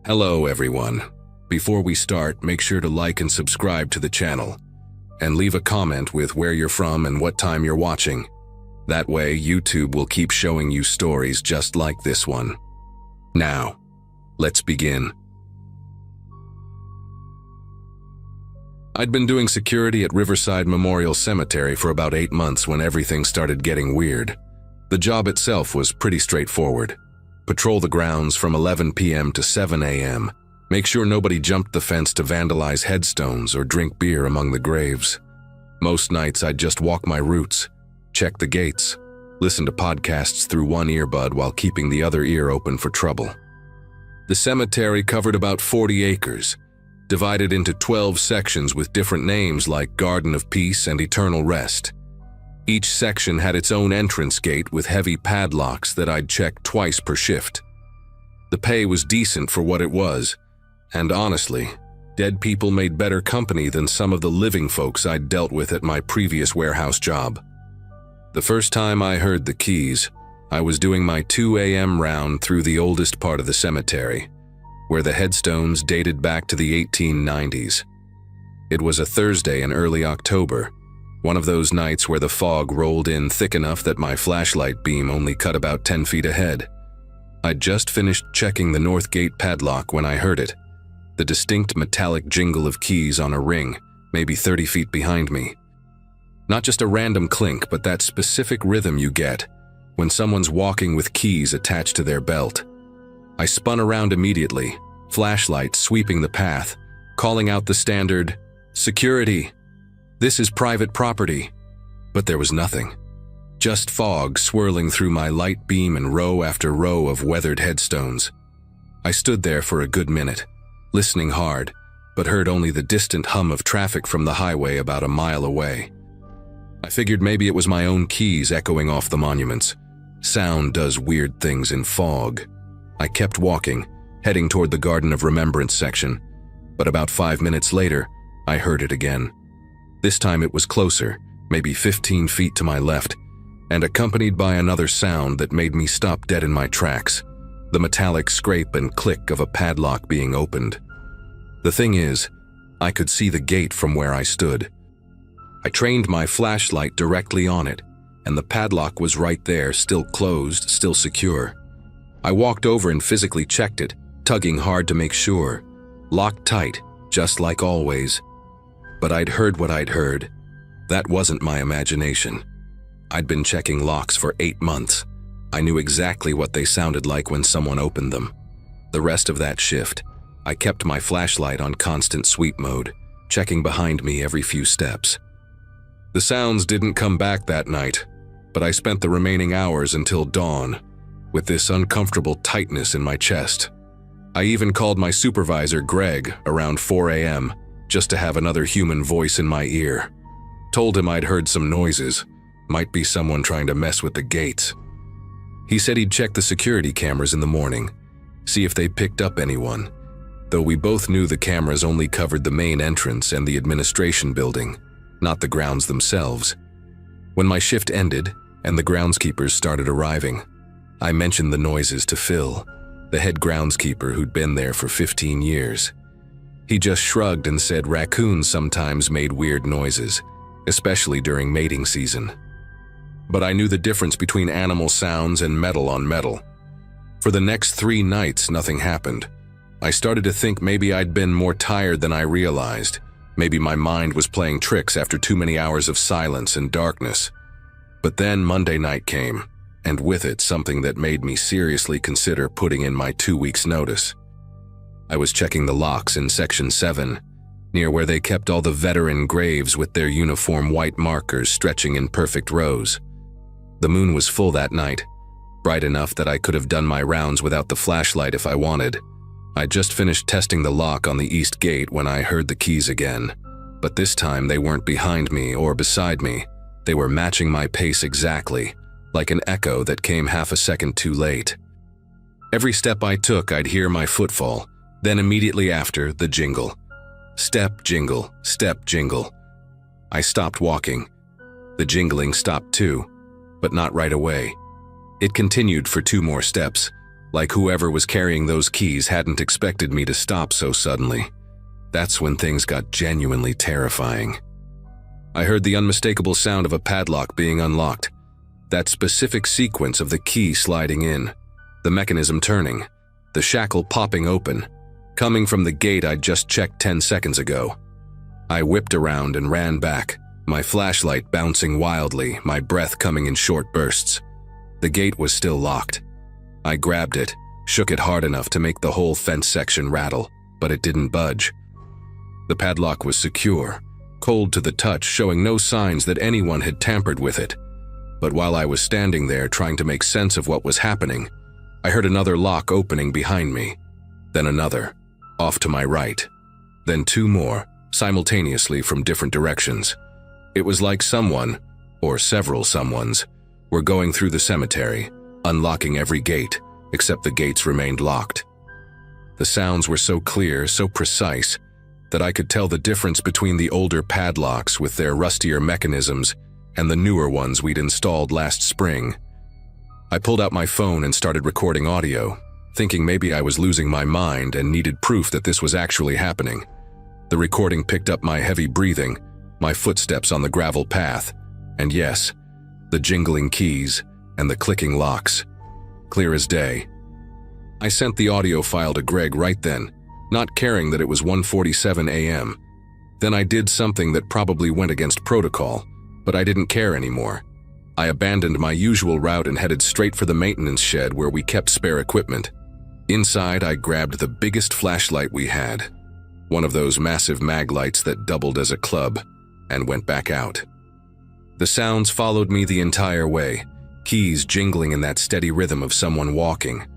Hello everyone. Before we start, make sure to like and subscribe to the channel, and leave a comment with where you're from and what time you're watching. That way, YouTube will keep showing you stories just like this one. Now, let's begin. I'd been doing security at Riverside Memorial Cemetery for about 8 months when everything started getting weird. The job itself was pretty straightforward. Patrol the grounds from 11 p.m. to 7 a.m. Make sure nobody jumped the fence to vandalize headstones or drink beer among the graves. Most nights I'd just walk my routes, check the gates, listen to podcasts through one earbud while keeping the other ear open for trouble. The cemetery covered about 40 acres, divided into 12 sections with different names like Garden of Peace and Eternal Rest. Each section had its own entrance gate with heavy padlocks that I'd check twice per shift. The pay was decent for what it was, and honestly, dead people made better company than some of the living folks I'd dealt with at my previous warehouse job. The first time I heard the keys, I was doing my 2 a.m. round through the oldest part of the cemetery, where the headstones dated back to the 1890s. It was a Thursday in early October, one of those nights where the fog rolled in thick enough that my flashlight beam only cut about 10 feet ahead. I'd just finished checking the north gate padlock when I heard it, the distinct metallic jingle of keys on a ring, maybe 30 feet behind me. Not just a random clink, but that specific rhythm you get when someone's walking with keys attached to their belt. I spun around immediately, flashlight sweeping the path, calling out the standard, "Security! This is private property." But there was nothing. Just fog swirling through my light beam and row after row of weathered headstones. I stood there for a good minute, listening hard, but heard only the distant hum of traffic from the highway about a mile away. I figured maybe it was my own keys echoing off the monuments. Sound does weird things in fog. I kept walking, heading toward the Garden of Remembrance section, but about 5 minutes later, I heard it again. This time it was closer, maybe 15 feet to my left, and accompanied by another sound that made me stop dead in my tracks, the metallic scrape and click of a padlock being opened. The thing is, I could see the gate from where I stood. I trained my flashlight directly on it, and the padlock was right there, still closed, still secure. I walked over and physically checked it, tugging hard to make sure. Locked tight, just like always. But I'd heard what I'd heard. That wasn't my imagination. I'd been checking locks for 8 months. I knew exactly what they sounded like when someone opened them. The rest of that shift, I kept my flashlight on constant sweep mode, checking behind me every few steps. The sounds didn't come back that night, but I spent the remaining hours until dawn, with this uncomfortable tightness in my chest. I even called my supervisor, Greg, around 4 a.m., just to have another human voice in my ear. Told him I'd heard some noises, might be someone trying to mess with the gates. He said he'd check the security cameras in the morning, see if they picked up anyone, though we both knew the cameras only covered the main entrance and the administration building, not the grounds themselves. When my shift ended and the groundskeepers started arriving, I mentioned the noises to Phil, the head groundskeeper who'd been there for 15 years. He just shrugged and said raccoons sometimes made weird noises, especially during mating season. But I knew the difference between animal sounds and metal on metal. For the next 3 nights, nothing happened. I started to think maybe I'd been more tired than I realized. Maybe my mind was playing tricks after too many hours of silence and darkness. But then Monday night came, and with it something that made me seriously consider putting in my 2 weeks' notice. I was checking the locks in Section 7, near where they kept all the veteran graves with their uniform white markers stretching in perfect rows. The moon was full that night, bright enough that I could have done my rounds without the flashlight if I wanted. I'd just finished testing the lock on the east gate when I heard the keys again, but this time they weren't behind me or beside me. They were matching my pace exactly, like an echo that came half a second too late. Every step I took, I'd hear my footfall, then immediately after, the jingle. Step, jingle, step, jingle. I stopped walking. The jingling stopped too, but not right away. It continued for 2 more steps, like whoever was carrying those keys hadn't expected me to stop so suddenly. That's when things got genuinely terrifying. I heard the unmistakable sound of a padlock being unlocked, that specific sequence of the key sliding in, the mechanism turning, the shackle popping open, coming from the gate I'd just checked 10 seconds ago. I whipped around and ran back, my flashlight bouncing wildly, my breath coming in short bursts. The gate was still locked. I grabbed it, shook it hard enough to make the whole fence section rattle, but it didn't budge. The padlock was secure, cold to the touch, showing no signs that anyone had tampered with it. But while I was standing there trying to make sense of what was happening, I heard another lock opening behind me, then another, off to my right, then two more, simultaneously from different directions. It was like someone, or several someones, were going through the cemetery, unlocking every gate, except the gates remained locked. The sounds were so clear, so precise, that I could tell the difference between the older padlocks with their rustier mechanisms and the newer ones we'd installed last spring. I pulled out my phone and started recording audio, thinking maybe I was losing my mind and needed proof that this was actually happening. The recording picked up my heavy breathing, my footsteps on the gravel path, and yes, the jingling keys and the clicking locks. Clear as day. I sent the audio file to Greg right then, not caring that it was 1:47 a.m. Then I did something that probably went against protocol, but I didn't care anymore. I abandoned my usual route and headed straight for the maintenance shed where we kept spare equipment. Inside, I grabbed the biggest flashlight we had, one of those massive mag lights that doubled as a club, and went back out. The sounds followed me the entire way, keys jingling in that steady rhythm of someone walking,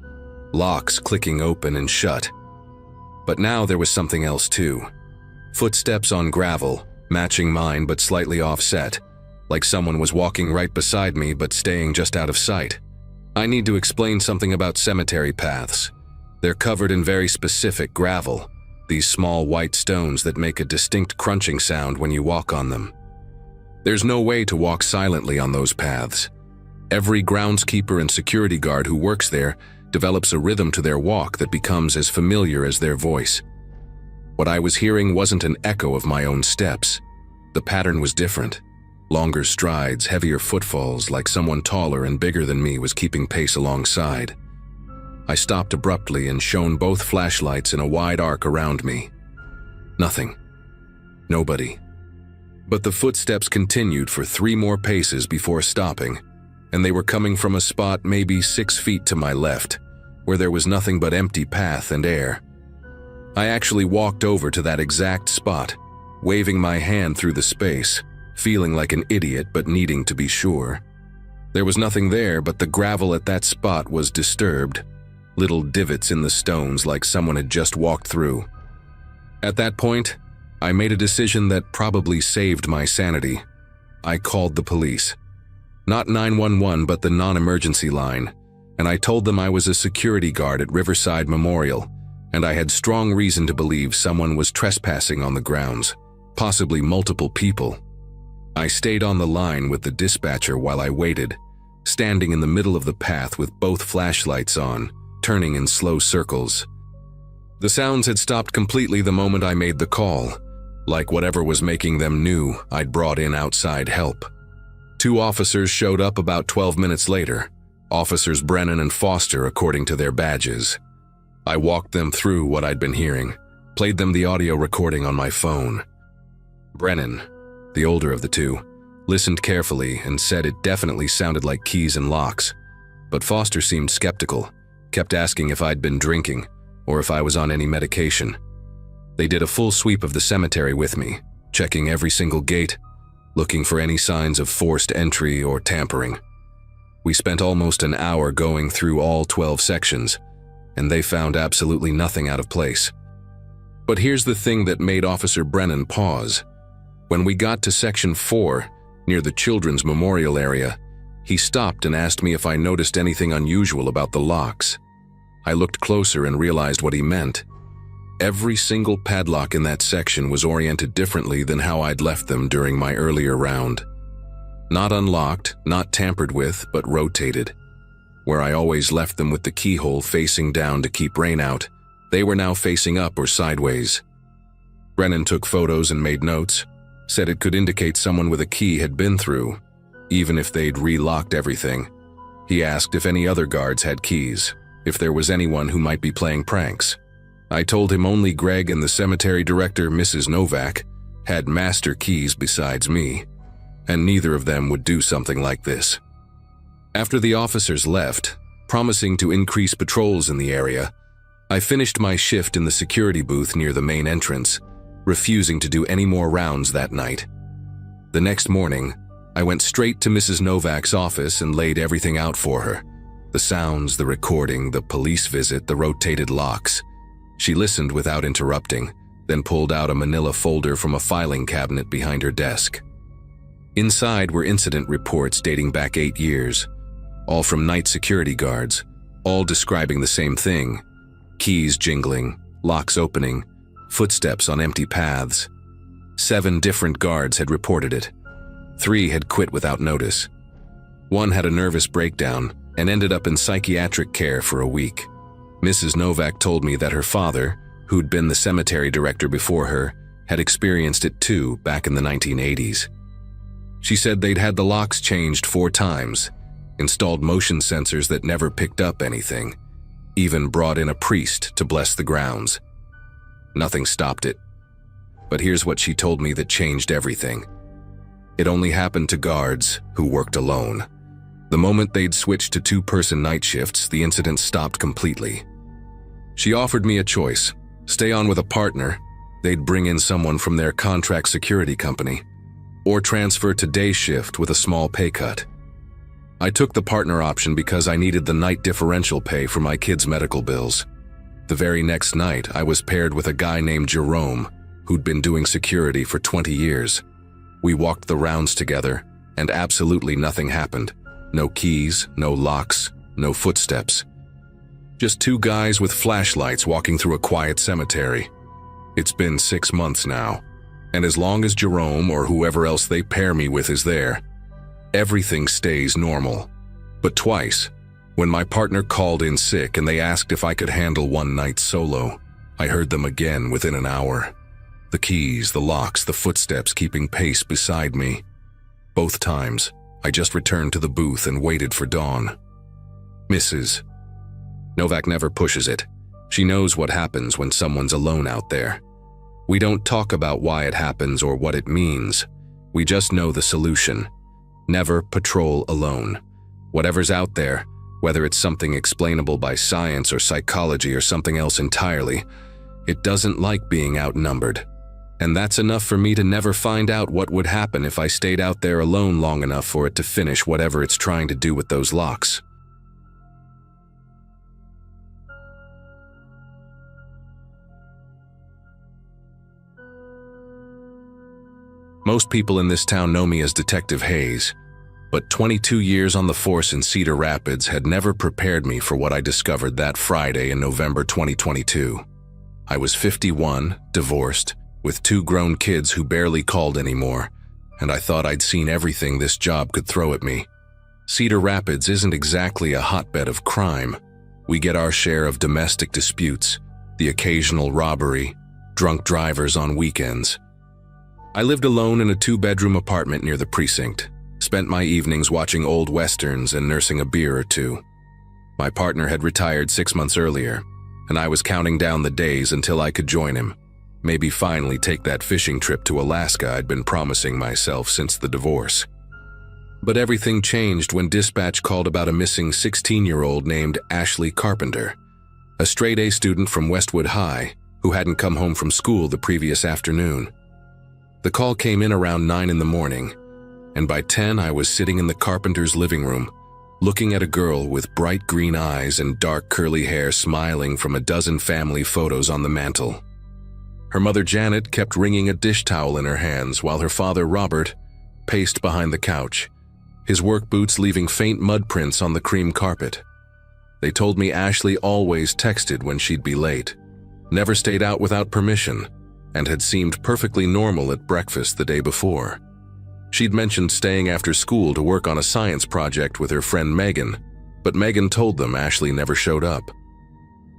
locks clicking open and shut. But now there was something else too. Footsteps on gravel, matching mine but slightly offset, like someone was walking right beside me but staying just out of sight. I need to explain something about cemetery paths. They're covered in very specific gravel, these small white stones that make a distinct crunching sound when you walk on them. There's no way to walk silently on those paths. Every groundskeeper and security guard who works there develops a rhythm to their walk that becomes as familiar as their voice. What I was hearing wasn't an echo of my own steps. The pattern was different. Longer strides, heavier footfalls, like someone taller and bigger than me was keeping pace alongside. I stopped abruptly and shone both flashlights in a wide arc around me. Nothing. Nobody. But the footsteps continued for 3 more paces before stopping, and they were coming from a spot maybe 6 feet to my left, where there was nothing but empty path and air. I actually walked over to that exact spot, waving my hand through the space, feeling like an idiot but needing to be sure. There was nothing there, but the gravel at that spot was disturbed, little divots in the stones like someone had just walked through. At that point, I made a decision that probably saved my sanity. I called the police. Not 911, but the non-emergency line, and I told them I was a security guard at Riverside Memorial, and I had strong reason to believe someone was trespassing on the grounds, possibly multiple people. I stayed on the line with the dispatcher while I waited, standing in the middle of the path with both flashlights on, turning in slow circles. The sounds had stopped completely the moment I made the call. Like whatever was making them knew I'd brought in outside help. 2 officers showed up about 12 minutes later, Officers Brennan and Foster according to their badges. I walked them through what I'd been hearing, played them the audio recording on my phone. Brennan, the older of the two, listened carefully and said it definitely sounded like keys and locks, but Foster seemed skeptical, kept asking if I'd been drinking or if I was on any medication. They did a full sweep of the cemetery with me, checking every single gate, looking for any signs of forced entry or tampering. We spent almost an hour going through all 12 sections, and they found absolutely nothing out of place. But here's the thing that made Officer Brennan pause. When we got to Section 4, near the Children's Memorial area, he stopped and asked me if I noticed anything unusual about the locks. I looked closer and realized what he meant. Every single padlock in that section was oriented differently than how I'd left them during my earlier round. Not unlocked, not tampered with, but rotated. Where I always left them with the keyhole facing down to keep rain out, they were now facing up or sideways. Brennan took photos and made notes, said it could indicate someone with a key had been through, even if they'd re-locked everything. He asked if any other guards had keys, if there was anyone who might be playing pranks. I told him only Greg and the cemetery director, Mrs. Novak, had master keys besides me, and neither of them would do something like this. After the officers left, promising to increase patrols in the area, I finished my shift in the security booth near the main entrance, refusing to do any more rounds that night. The next morning, I went straight to Mrs. Novak's office and laid everything out for her. The sounds, the recording, the police visit, the rotated locks. She listened without interrupting, then pulled out a manila folder from a filing cabinet behind her desk. Inside were incident reports dating back 8 years, all from night security guards, all describing the same thing: keys jingling, locks opening, footsteps on empty paths. 7 different guards had reported it. 3 had quit without notice. 1 had a nervous breakdown and ended up in psychiatric care for a week. Mrs. Novak told me that her father, who'd been the cemetery director before her, had experienced it too back in the 1980s. She said they'd had the locks changed 4 times, installed motion sensors that never picked up anything, even brought in a priest to bless the grounds. Nothing stopped it. But here's what she told me that changed everything. It only happened to guards who worked alone. The moment they'd switched to 2-person night shifts, the incident stopped completely. She offered me a choice: stay on with a partner, they'd bring in someone from their contract security company, or transfer to day shift with a small pay cut. I took the partner option because I needed the night differential pay for my kids' medical bills. The very next night, I was paired with a guy named Jerome, who'd been doing security for 20 years. We walked the rounds together, and absolutely nothing happened. No keys, no locks, no footsteps. Just 2 guys with flashlights walking through a quiet cemetery. It's been 6 months now, and as long as Jerome or whoever else they pair me with is there, everything stays normal. But twice, when my partner called in sick and they asked if I could handle one night solo, I heard them again within an hour. The keys, the locks, the footsteps keeping pace beside me. Both times, I just returned to the booth and waited for dawn. Mrs. Novak never pushes it. She knows what happens when someone's alone out there. We don't talk about why it happens or what it means. We just know the solution. Never patrol alone. Whatever's out there, whether it's something explainable by science or psychology or something else entirely, it doesn't like being outnumbered. And that's enough for me to never find out what would happen if I stayed out there alone long enough for it to finish whatever it's trying to do with those locks. Most people in this town know me as Detective Hayes, but 22 years on the force in Cedar Rapids had never prepared me for what I discovered that Friday in November 2022. I was 51, divorced, with 2 grown kids who barely called anymore, and I thought I'd seen everything this job could throw at me. Cedar Rapids isn't exactly a hotbed of crime. We get our share of domestic disputes, the occasional robbery, drunk drivers on weekends. I lived alone in a 2-bedroom apartment near the precinct, spent my evenings watching old westerns and nursing a beer or 2. My partner had retired 6 months earlier, and I was counting down the days until I could join him. Maybe finally take that fishing trip to Alaska I'd been promising myself since the divorce. But everything changed when dispatch called about a missing 16-year-old named Ashley Carpenter, a straight-A student from Westwood High who hadn't come home from school the previous afternoon. The call came in around 9 in the morning, and by 10 I was sitting in the Carpenter's living room, looking at a girl with bright green eyes and dark curly hair smiling from a dozen family photos on the mantel. Her mother Janet kept wringing a dish towel in her hands while her father Robert paced behind the couch, his work boots leaving faint mud prints on the cream carpet. They told me Ashley always texted when she'd be late, never stayed out without permission, and had seemed perfectly normal at breakfast the day before. She'd mentioned staying after school to work on a science project with her friend Megan, but Megan told them Ashley never showed up.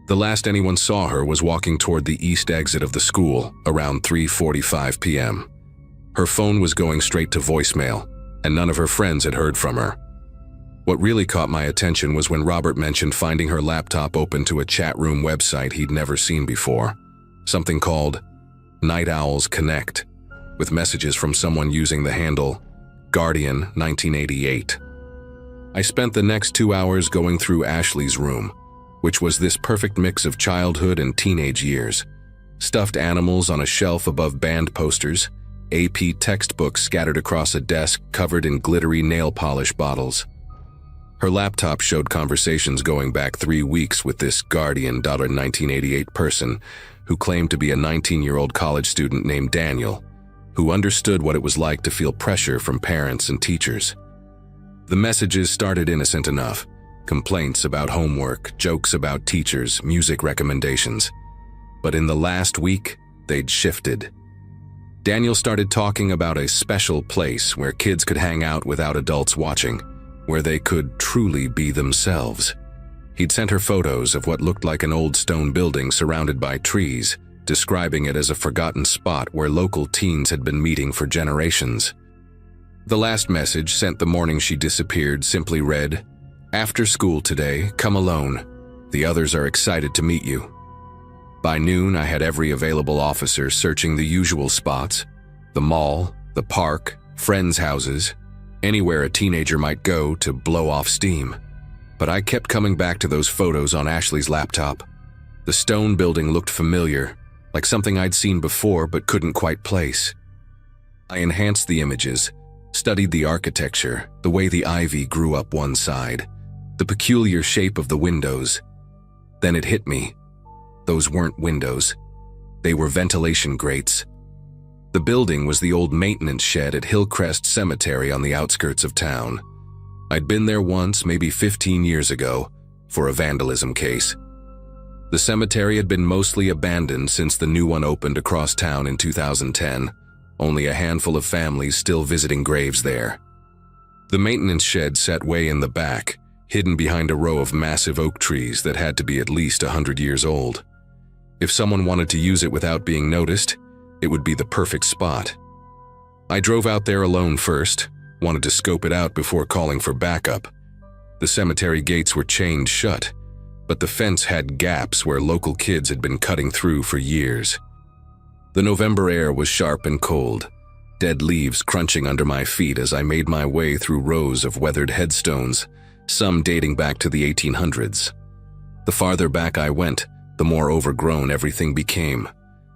The last anyone saw her was walking toward the east exit of the school around 3:45 p.m. Her phone was going straight to voicemail, and none of her friends had heard from her. What really caught my attention was when Robert mentioned finding her laptop open to a chat room website he'd never seen before, something called Night Owls Connect, with messages from someone using the handle Guardian 1988. I spent the next 2 hours going through Ashley's room, which was this perfect mix of childhood and teenage years. Stuffed animals on a shelf above band posters, AP textbooks scattered across a desk covered in glittery nail polish bottles. Her laptop showed conversations going back 3 weeks with this Guardian 1988 person who claimed to be a 19-year-old college student named Daniel, who understood what it was like to feel pressure from parents and teachers. The messages started innocent enough. Complaints about homework, jokes about teachers, music recommendations. But in the last week, they'd shifted. Daniel started talking about a special place where kids could hang out without adults watching, where they could truly be themselves. He'd sent her photos of what looked like an old stone building surrounded by trees, describing it as a forgotten spot where local teens had been meeting for generations. The last message, sent the morning she disappeared, simply read, "After school today, come alone. The others are excited to meet you." By noon, I had every available officer searching the usual spots: the mall, the park, friends' houses, anywhere a teenager might go to blow off steam. But I kept coming back to those photos on Ashley's laptop. The stone building looked familiar, like something I'd seen before but couldn't quite place. I enhanced the images, studied the architecture, the way the ivy grew up one side, the peculiar shape of the windows. Then it hit me. Those weren't windows. They were ventilation grates. The building was the old maintenance shed at Hillcrest Cemetery on the outskirts of town. I'd been there once, maybe 15 years ago, for a vandalism case. The cemetery had been mostly abandoned since the new one opened across town in 2010, only a handful of families still visiting graves there. The maintenance shed sat way in the back, hidden behind a row of massive oak trees that had to be at least 100 years old. If someone wanted to use it without being noticed, it would be the perfect spot. I drove out there alone first, wanted to scope it out before calling for backup. The cemetery gates were chained shut, but the fence had gaps where local kids had been cutting through for years. The November air was sharp and cold, dead leaves crunching under my feet as I made my way through rows of weathered headstones, some dating back to the 1800s. The farther back I went, the more overgrown everything became.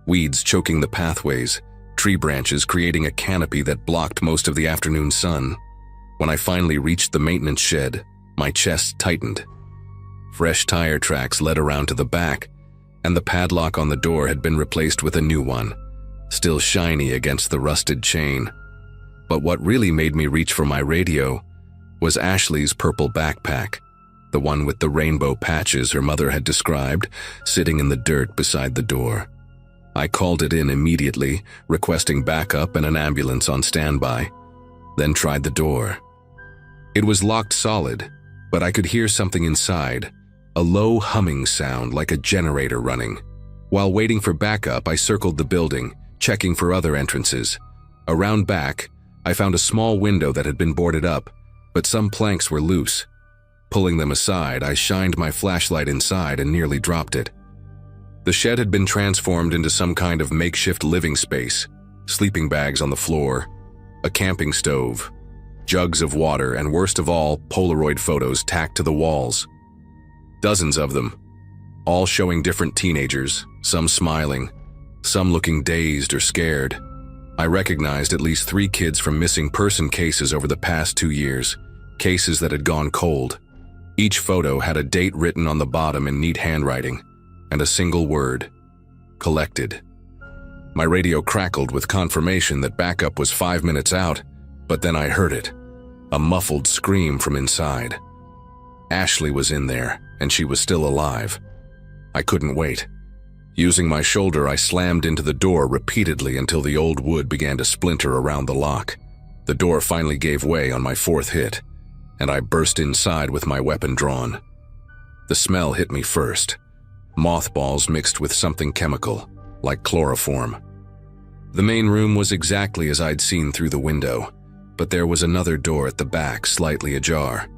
Weeds choking the pathways, tree branches creating a canopy that blocked most of the afternoon sun. When I finally reached the maintenance shed, my chest tightened. Fresh tire tracks led around to the back, and the padlock on the door had been replaced with a new one, still shiny against the rusted chain. But what really made me reach for my radio was Ashley's purple backpack, the one with the rainbow patches her mother had described, sitting in the dirt beside the door. I called it in immediately, requesting backup and an ambulance on standby, then tried the door. It was locked solid, but I could hear something inside, a low humming sound like a generator running. While waiting for backup, I circled the building, checking for other entrances. Around back, I found a small window that had been boarded up, but some planks were loose. Pulling them aside, I shined my flashlight inside and nearly dropped it. The shed had been transformed into some kind of makeshift living space, sleeping bags on the floor, a camping stove, jugs of water, and worst of all, Polaroid photos tacked to the walls. Dozens of them, all showing different teenagers, some smiling, some looking dazed or scared. I recognized at least 3 kids from missing person cases over the past 2 years, cases that had gone cold. Each photo had a date written on the bottom in neat handwriting, and a single word: collected. My radio crackled with confirmation that backup was 5 minutes out, but then I heard it, a muffled scream from inside. Ashley was in there, and she was still alive. I couldn't wait. Using my shoulder, I slammed into the door repeatedly until the old wood began to splinter around the lock. The door finally gave way on my 4th hit, and I burst inside with my weapon drawn. The smell hit me first. Mothballs mixed with something chemical, like chloroform. The main room was exactly as I'd seen through the window, but there was another door at the back, slightly ajar.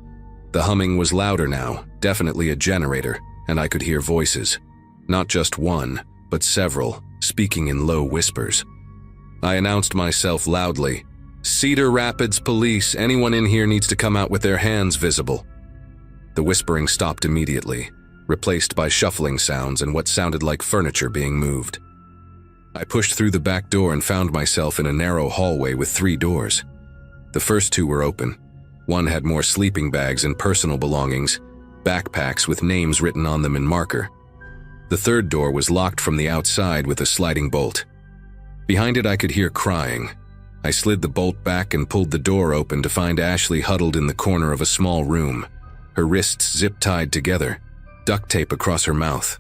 The humming was louder now, definitely a generator, and I could hear voices. Not just one, but several, speaking in low whispers. I announced myself loudly. "Cedar Rapids Police, anyone in here needs to come out with their hands visible." The whispering stopped immediately, replaced by shuffling sounds and what sounded like furniture being moved. I pushed through the back door and found myself in a narrow hallway with 3 doors. The first 2 were open. One had more sleeping bags and personal belongings, backpacks with names written on them in marker. The third door was locked from the outside with a sliding bolt. Behind it I could hear crying. I slid the bolt back and pulled the door open to find Ashley huddled in the corner of a small room, her wrists zip-tied together, duct tape across her mouth.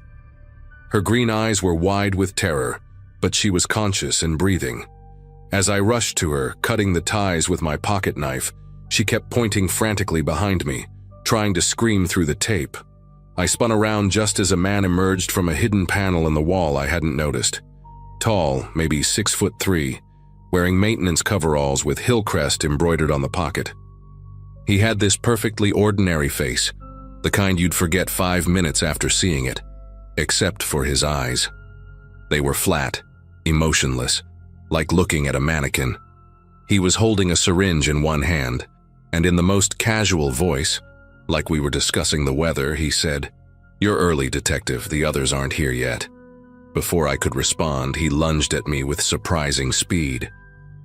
Her green eyes were wide with terror, but she was conscious and breathing. As I rushed to her, cutting the ties with my pocket knife, she kept pointing frantically behind me, trying to scream through the tape. I spun around just as a man emerged from a hidden panel in the wall I hadn't noticed. Tall, maybe 6'3", wearing maintenance coveralls with Hillcrest embroidered on the pocket. He had this perfectly ordinary face, the kind you'd forget 5 minutes after seeing it, except for his eyes. They were flat, emotionless, like looking at a mannequin. He was holding a syringe in one hand, and in the most casual voice, like we were discussing the weather, he said, "You're early, detective, the others aren't here yet." Before I could respond, he lunged at me with surprising speed.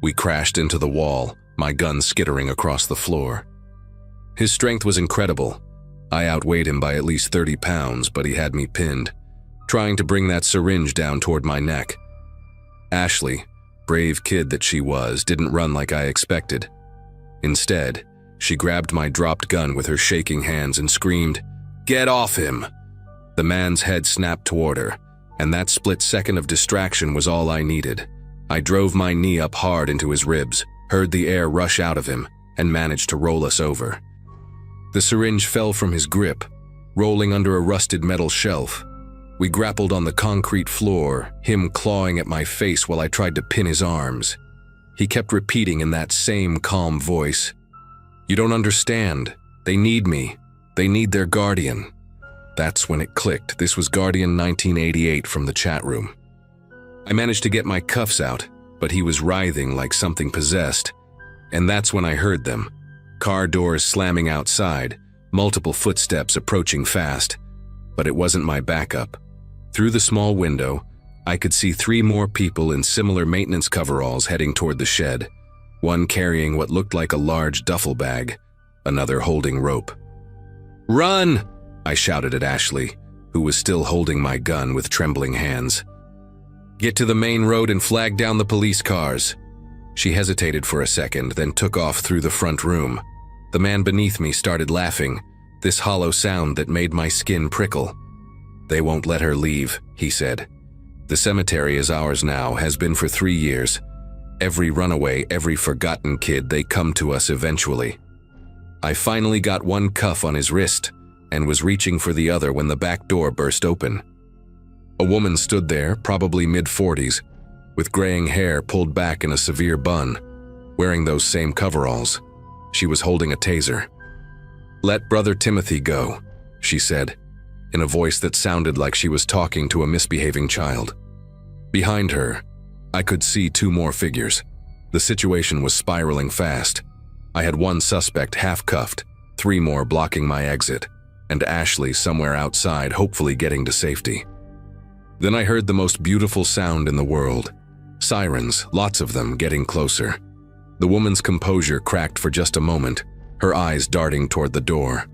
We crashed into the wall, my gun skittering across the floor. His strength was incredible. I outweighed him by at least 30 pounds, but he had me pinned, trying to bring that syringe down toward my neck. Ashley, brave kid that she was, didn't run like I expected. Instead, she grabbed my dropped gun with her shaking hands and screamed, "Get off him!" The man's head snapped toward her, and that split second of distraction was all I needed. I drove my knee up hard into his ribs, heard the air rush out of him, and managed to roll us over. The syringe fell from his grip, rolling under a rusted metal shelf. We grappled on the concrete floor, him clawing at my face while I tried to pin his arms. He kept repeating in that same calm voice, "You don't understand. They need me. They need their guardian." That's when it clicked. This was Guardian 1988 from the chat room. I managed to get my cuffs out, but he was writhing like something possessed. And that's when I heard them. Car doors slamming outside, multiple footsteps approaching fast. But it wasn't my backup. Through the small window, I could see 3 more people in similar maintenance coveralls heading toward the shed, one carrying what looked like a large duffel bag, another holding rope. "Run!" I shouted at Ashley, who was still holding my gun with trembling hands. "Get to the main road and flag down the police cars." She hesitated for a second, then took off through the front room. The man beneath me started laughing, this hollow sound that made my skin prickle. "They won't let her leave," he said. "The cemetery is ours now, has been for 3 years. Every runaway, every forgotten kid, they come to us eventually." I finally got one cuff on his wrist and was reaching for the other when the back door burst open. A woman stood there, probably mid-40s, with graying hair pulled back in a severe bun, wearing those same coveralls. She was holding a taser. "Let Brother Timothy go," she said, in a voice that sounded like she was talking to a misbehaving child. Behind her, I could see 2 more figures. The situation was spiraling fast. I had 1 suspect half-cuffed, 3 more blocking my exit, and Ashley somewhere outside, hopefully getting to safety. Then I heard the most beautiful sound in the world. Sirens, lots of them, getting closer. The woman's composure cracked for just a moment, her eyes darting toward the door.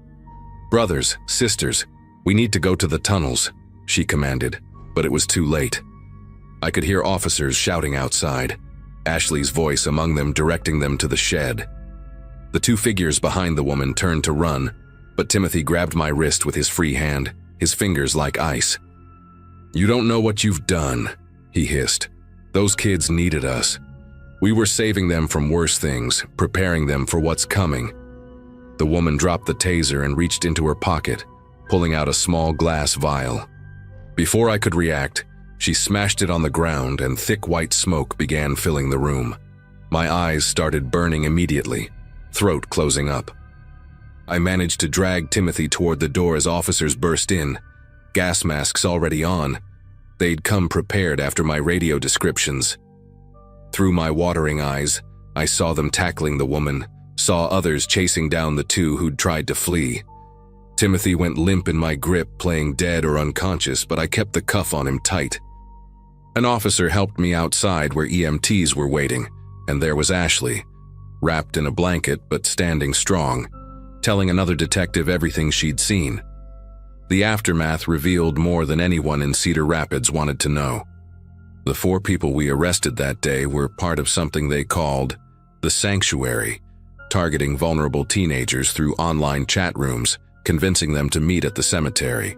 "Brothers, sisters, we need to go to the tunnels," she commanded, but it was too late. I could hear officers shouting outside, Ashley's voice among them directing them to the shed. The 2 figures behind the woman turned to run, but Timothy grabbed my wrist with his free hand, his fingers like ice. "You don't know what you've done," he hissed. "Those kids needed us. We were saving them from worse things, preparing them for what's coming." The woman dropped the taser and reached into her pocket, pulling out a small glass vial. Before I could react, she smashed it on the ground and thick white smoke began filling the room. My eyes started burning immediately, throat closing up. I managed to drag Timothy toward the door as officers burst in, gas masks already on. They'd come prepared after my radio descriptions. Through my watering eyes, I saw them tackling the woman, saw others chasing down the two who'd tried to flee. Timothy went limp in my grip, playing dead or unconscious, but I kept the cuff on him tight. An officer helped me outside where EMTs were waiting, and there was Ashley, wrapped in a blanket but standing strong, telling another detective everything she'd seen. The aftermath revealed more than anyone in Cedar Rapids wanted to know. The 4 people we arrested that day were part of something they called the Sanctuary, targeting vulnerable teenagers through online chat rooms, convincing them to meet at the cemetery.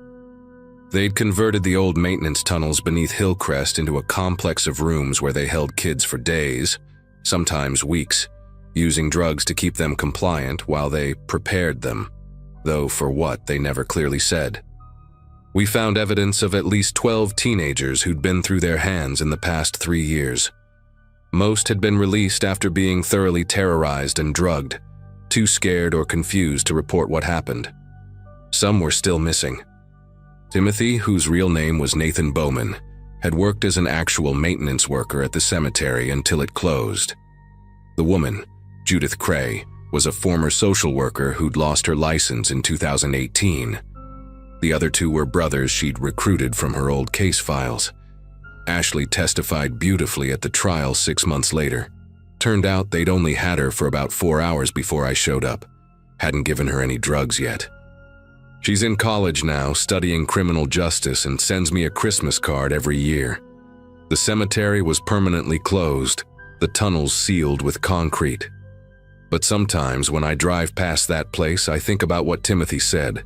They'd converted the old maintenance tunnels beneath Hillcrest into a complex of rooms where they held kids for days, sometimes weeks, using drugs to keep them compliant while they prepared them, though for what they never clearly said. We found evidence of at least 12 teenagers who'd been through their hands in the past 3 years. Most had been released after being thoroughly terrorized and drugged, too scared or confused to report what happened. Some were still missing. Timothy, whose real name was Nathan Bowman, had worked as an actual maintenance worker at the cemetery until it closed. The woman, Judith Cray, was a former social worker who'd lost her license in 2018. The other 2 were brothers she'd recruited from her old case files. Ashley testified beautifully at the trial 6 months later. Turned out they'd only had her for about 4 hours before I showed up. Hadn't given her any drugs yet. She's in college now, studying criminal justice, and sends me a Christmas card every year. The cemetery was permanently closed, the tunnels sealed with concrete. But sometimes when I drive past that place, I think about what Timothy said,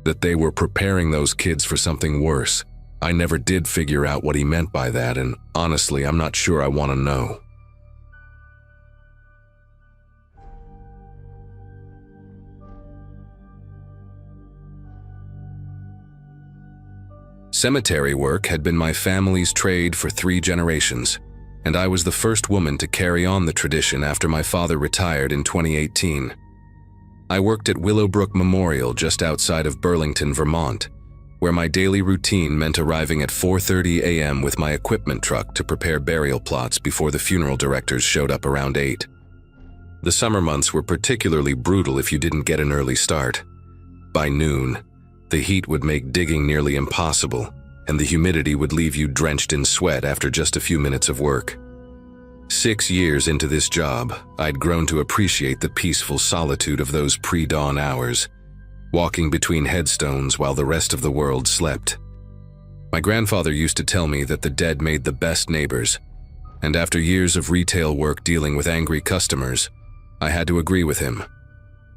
that they were preparing those kids for something worse. I never did figure out what he meant by that, and honestly, I'm not sure I want to know. Cemetery work had been my family's trade for 3 generations, and I was the first woman to carry on the tradition after my father retired in 2018. I worked at Willowbrook Memorial just outside of Burlington, Vermont, where my daily routine meant arriving at 4:30 a.m. with my equipment truck to prepare burial plots before the funeral directors showed up around 8. The summer months were particularly brutal if you didn't get an early start. By noon, the heat would make digging nearly impossible, and the humidity would leave you drenched in sweat after just a few minutes of work. 6 years into this job, I'd grown to appreciate the peaceful solitude of those pre-dawn hours, walking between headstones while the rest of the world slept. My grandfather used to tell me that the dead made the best neighbors, and after years of retail work dealing with angry customers, I had to agree with him.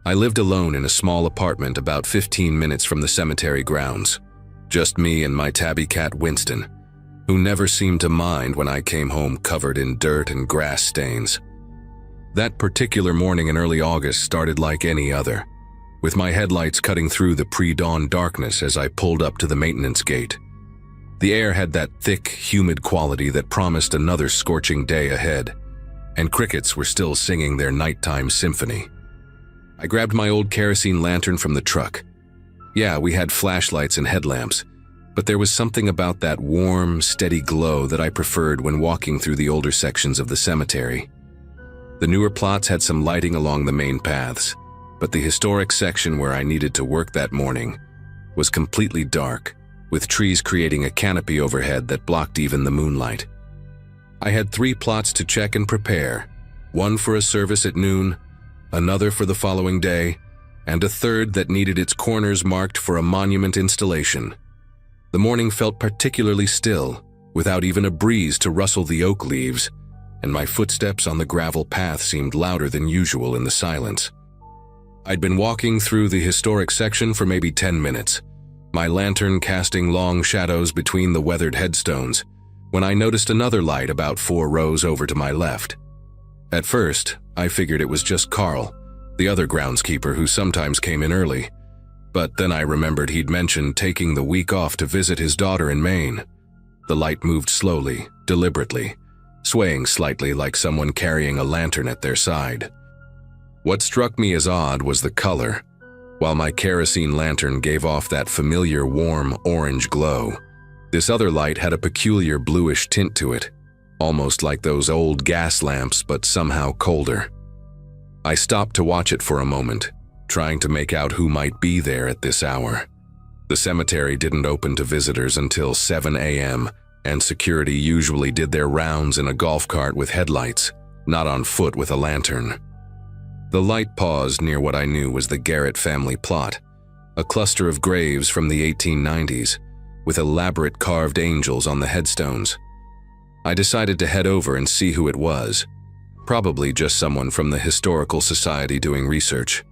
I lived alone in a small apartment about 15 minutes from the cemetery grounds. Just me and my tabby cat Winston, who never seemed to mind when I came home covered in dirt and grass stains. That particular morning in early August started like any other, with my headlights cutting through the pre-dawn darkness as I pulled up to the maintenance gate. The air had that thick, humid quality that promised another scorching day ahead, and crickets were still singing their nighttime symphony. I grabbed my old kerosene lantern from the truck. Yeah, we had flashlights and headlamps, but there was something about that warm, steady glow that I preferred when walking through the older sections of the cemetery. The newer plots had some lighting along the main paths, but the historic section where I needed to work that morning was completely dark, with trees creating a canopy overhead that blocked even the moonlight. I had 3 plots to check and prepare, one for a service at noon, another for the following day, and a third that needed its corners marked for a monument installation. The morning felt particularly still, without even a breeze to rustle the oak leaves, and my footsteps on the gravel path seemed louder than usual in the silence. I'd been walking through the historic section for maybe 10 minutes, my lantern casting long shadows between the weathered headstones, when I noticed another light about 4 rows over to my left. At first, I figured it was just Carl, the other groundskeeper who sometimes came in early. But then I remembered he'd mentioned taking the week off to visit his daughter in Maine. The light moved slowly, deliberately, swaying slightly like someone carrying a lantern at their side. What struck me as odd was the color. While my kerosene lantern gave off that familiar warm orange glow, this other light had a peculiar bluish tint to it, almost like those old gas lamps but somehow colder. I stopped to watch it for a moment, trying to make out who might be there at this hour. The cemetery didn't open to visitors until 7 a.m., and security usually did their rounds in a golf cart with headlights, not on foot with a lantern. The light paused near what I knew was the Garrett family plot, a cluster of graves from the 1890s, with elaborate carved angels on the headstones. I decided to head over and see who it was. Probably just someone from the Historical Society doing research,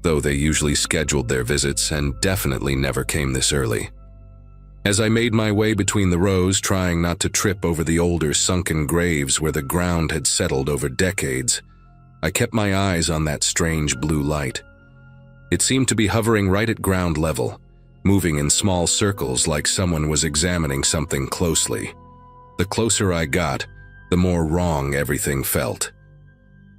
though they usually scheduled their visits and definitely never came this early. As I made my way between the rows, trying not to trip over the older sunken graves where the ground had settled over decades, I kept my eyes on that strange blue light. It seemed to be hovering right at ground level, moving in small circles like someone was examining something closely. The closer I got, the more wrong everything felt.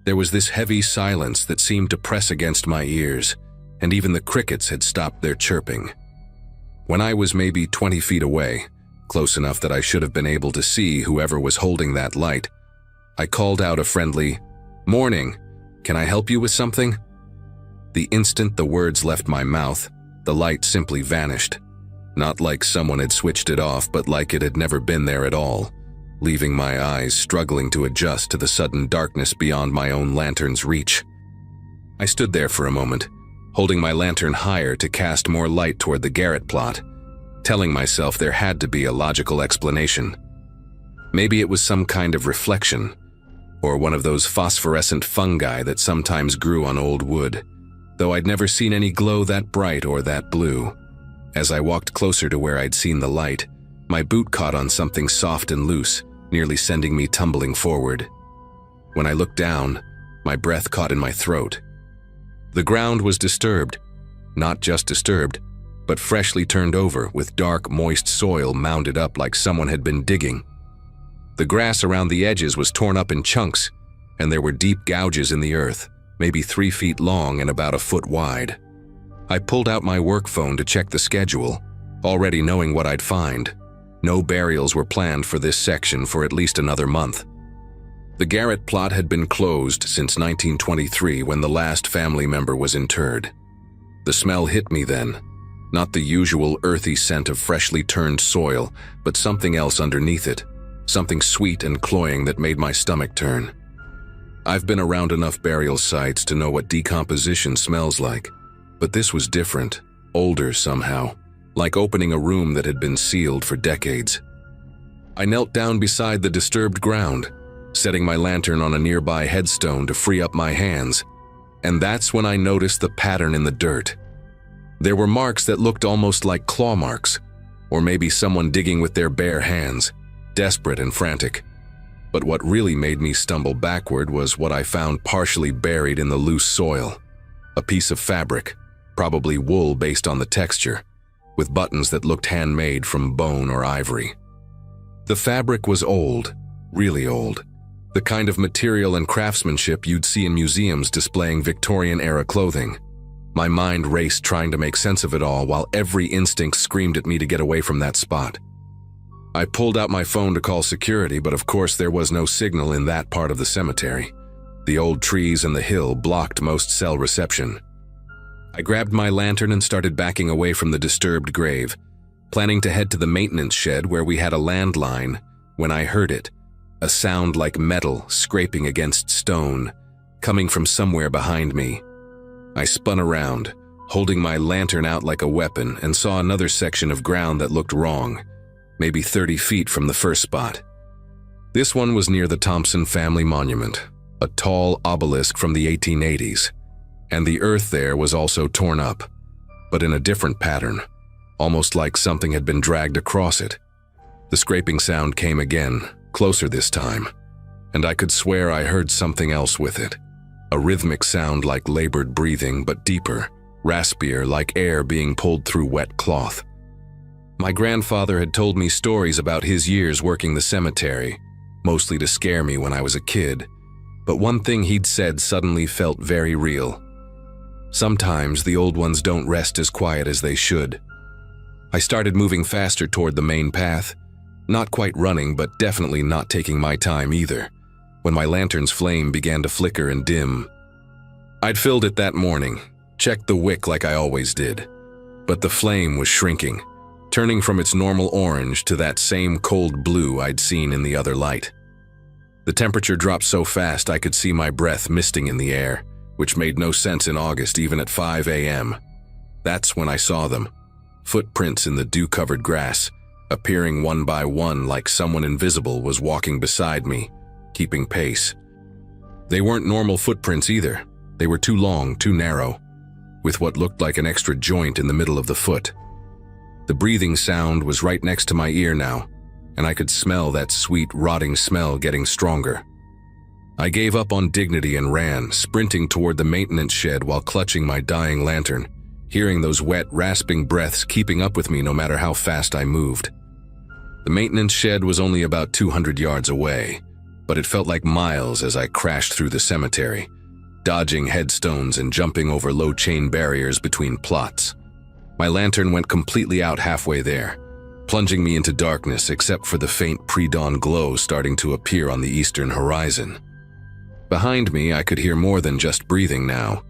There was this heavy silence that seemed to press against my ears, and even the crickets had stopped their chirping. When I was maybe 20 feet away, close enough that I should have been able to see whoever was holding that light, I called out a friendly, "Morning, can I help you with something?" The instant the words left my mouth, the light simply vanished. Not like someone had switched it off, but like it had never been there at all, leaving my eyes struggling to adjust to the sudden darkness beyond my own lantern's reach. I stood there for a moment, holding my lantern higher to cast more light toward the Garrett plot, telling myself there had to be a logical explanation. Maybe it was some kind of reflection, or one of those phosphorescent fungi that sometimes grew on old wood, though I'd never seen any glow that bright or that blue. As I walked closer to where I'd seen the light, my boot caught on something soft and loose, nearly sending me tumbling forward. When I looked down, my breath caught in my throat. The ground was disturbed, not just disturbed, but freshly turned over with dark, moist soil mounded up like someone had been digging. The grass around the edges was torn up in chunks, and there were deep gouges in the earth, maybe 3 feet long and about a foot wide. I pulled out my work phone to check the schedule, already knowing what I'd find. No burials were planned for this section for at least another month. The Garrett plot had been closed since 1923 when the last family member was interred. The smell hit me then, not the usual earthy scent of freshly turned soil, but something else underneath it, something sweet and cloying that made my stomach turn. I've been around enough burial sites to know what decomposition smells like, but this was different, older somehow, like opening a room that had been sealed for decades. I knelt down beside the disturbed ground, setting my lantern on a nearby headstone to free up my hands, and that's when I noticed the pattern in the dirt. There were marks that looked almost like claw marks, or maybe someone digging with their bare hands, desperate and frantic. But what really made me stumble backward was what I found partially buried in the loose soil. A piece of fabric, probably wool based on the texture, with buttons that looked handmade from bone or ivory. The fabric was old, really old, the kind of material and craftsmanship you'd see in museums displaying Victorian-era clothing. My mind raced trying to make sense of it all while every instinct screamed at me to get away from that spot. I pulled out my phone to call security, but of course there was no signal in that part of the cemetery. The old trees and the hill blocked most cell reception. I grabbed my lantern and started backing away from the disturbed grave, planning to head to the maintenance shed where we had a landline, when I heard it, a sound like metal scraping against stone, coming from somewhere behind me. I spun around, holding my lantern out like a weapon, and saw another section of ground that looked wrong, maybe 30 feet from the first spot. This one was near the Thompson family monument, a tall obelisk from the 1880s, and the earth there was also torn up, but in a different pattern, almost like something had been dragged across it. The scraping sound came again, closer this time, and I could swear I heard something else with it, a rhythmic sound like labored breathing but deeper, raspier like air being pulled through wet cloth. My grandfather had told me stories about his years working the cemetery, mostly to scare me when I was a kid, but one thing he'd said suddenly felt very real. Sometimes the old ones don't rest as quiet as they should. I started moving faster toward the main path, not quite running but definitely not taking my time either, when my lantern's flame began to flicker and dim. I'd filled it that morning, checked the wick like I always did, but the flame was shrinking, turning from its normal orange to that same cold blue I'd seen in the other light. The temperature dropped so fast I could see my breath misting in the air, which made no sense in August even at 5 a.m. That's when I saw them, footprints in the dew-covered grass, appearing one by one like someone invisible was walking beside me, keeping pace. They weren't normal footprints either. They were too long, too narrow, with what looked like an extra joint in the middle of the foot. The breathing sound was right next to my ear now, and I could smell that sweet, rotting smell getting stronger. I gave up on dignity and ran, sprinting toward the maintenance shed while clutching my dying lantern, hearing those wet, rasping breaths keeping up with me no matter how fast I moved. The maintenance shed was only about 200 yards away, but it felt like miles as I crashed through the cemetery, dodging headstones and jumping over low chain barriers between plots. My lantern went completely out halfway there, plunging me into darkness except for the faint pre-dawn glow starting to appear on the eastern horizon. Behind me, I could hear more than just breathing now.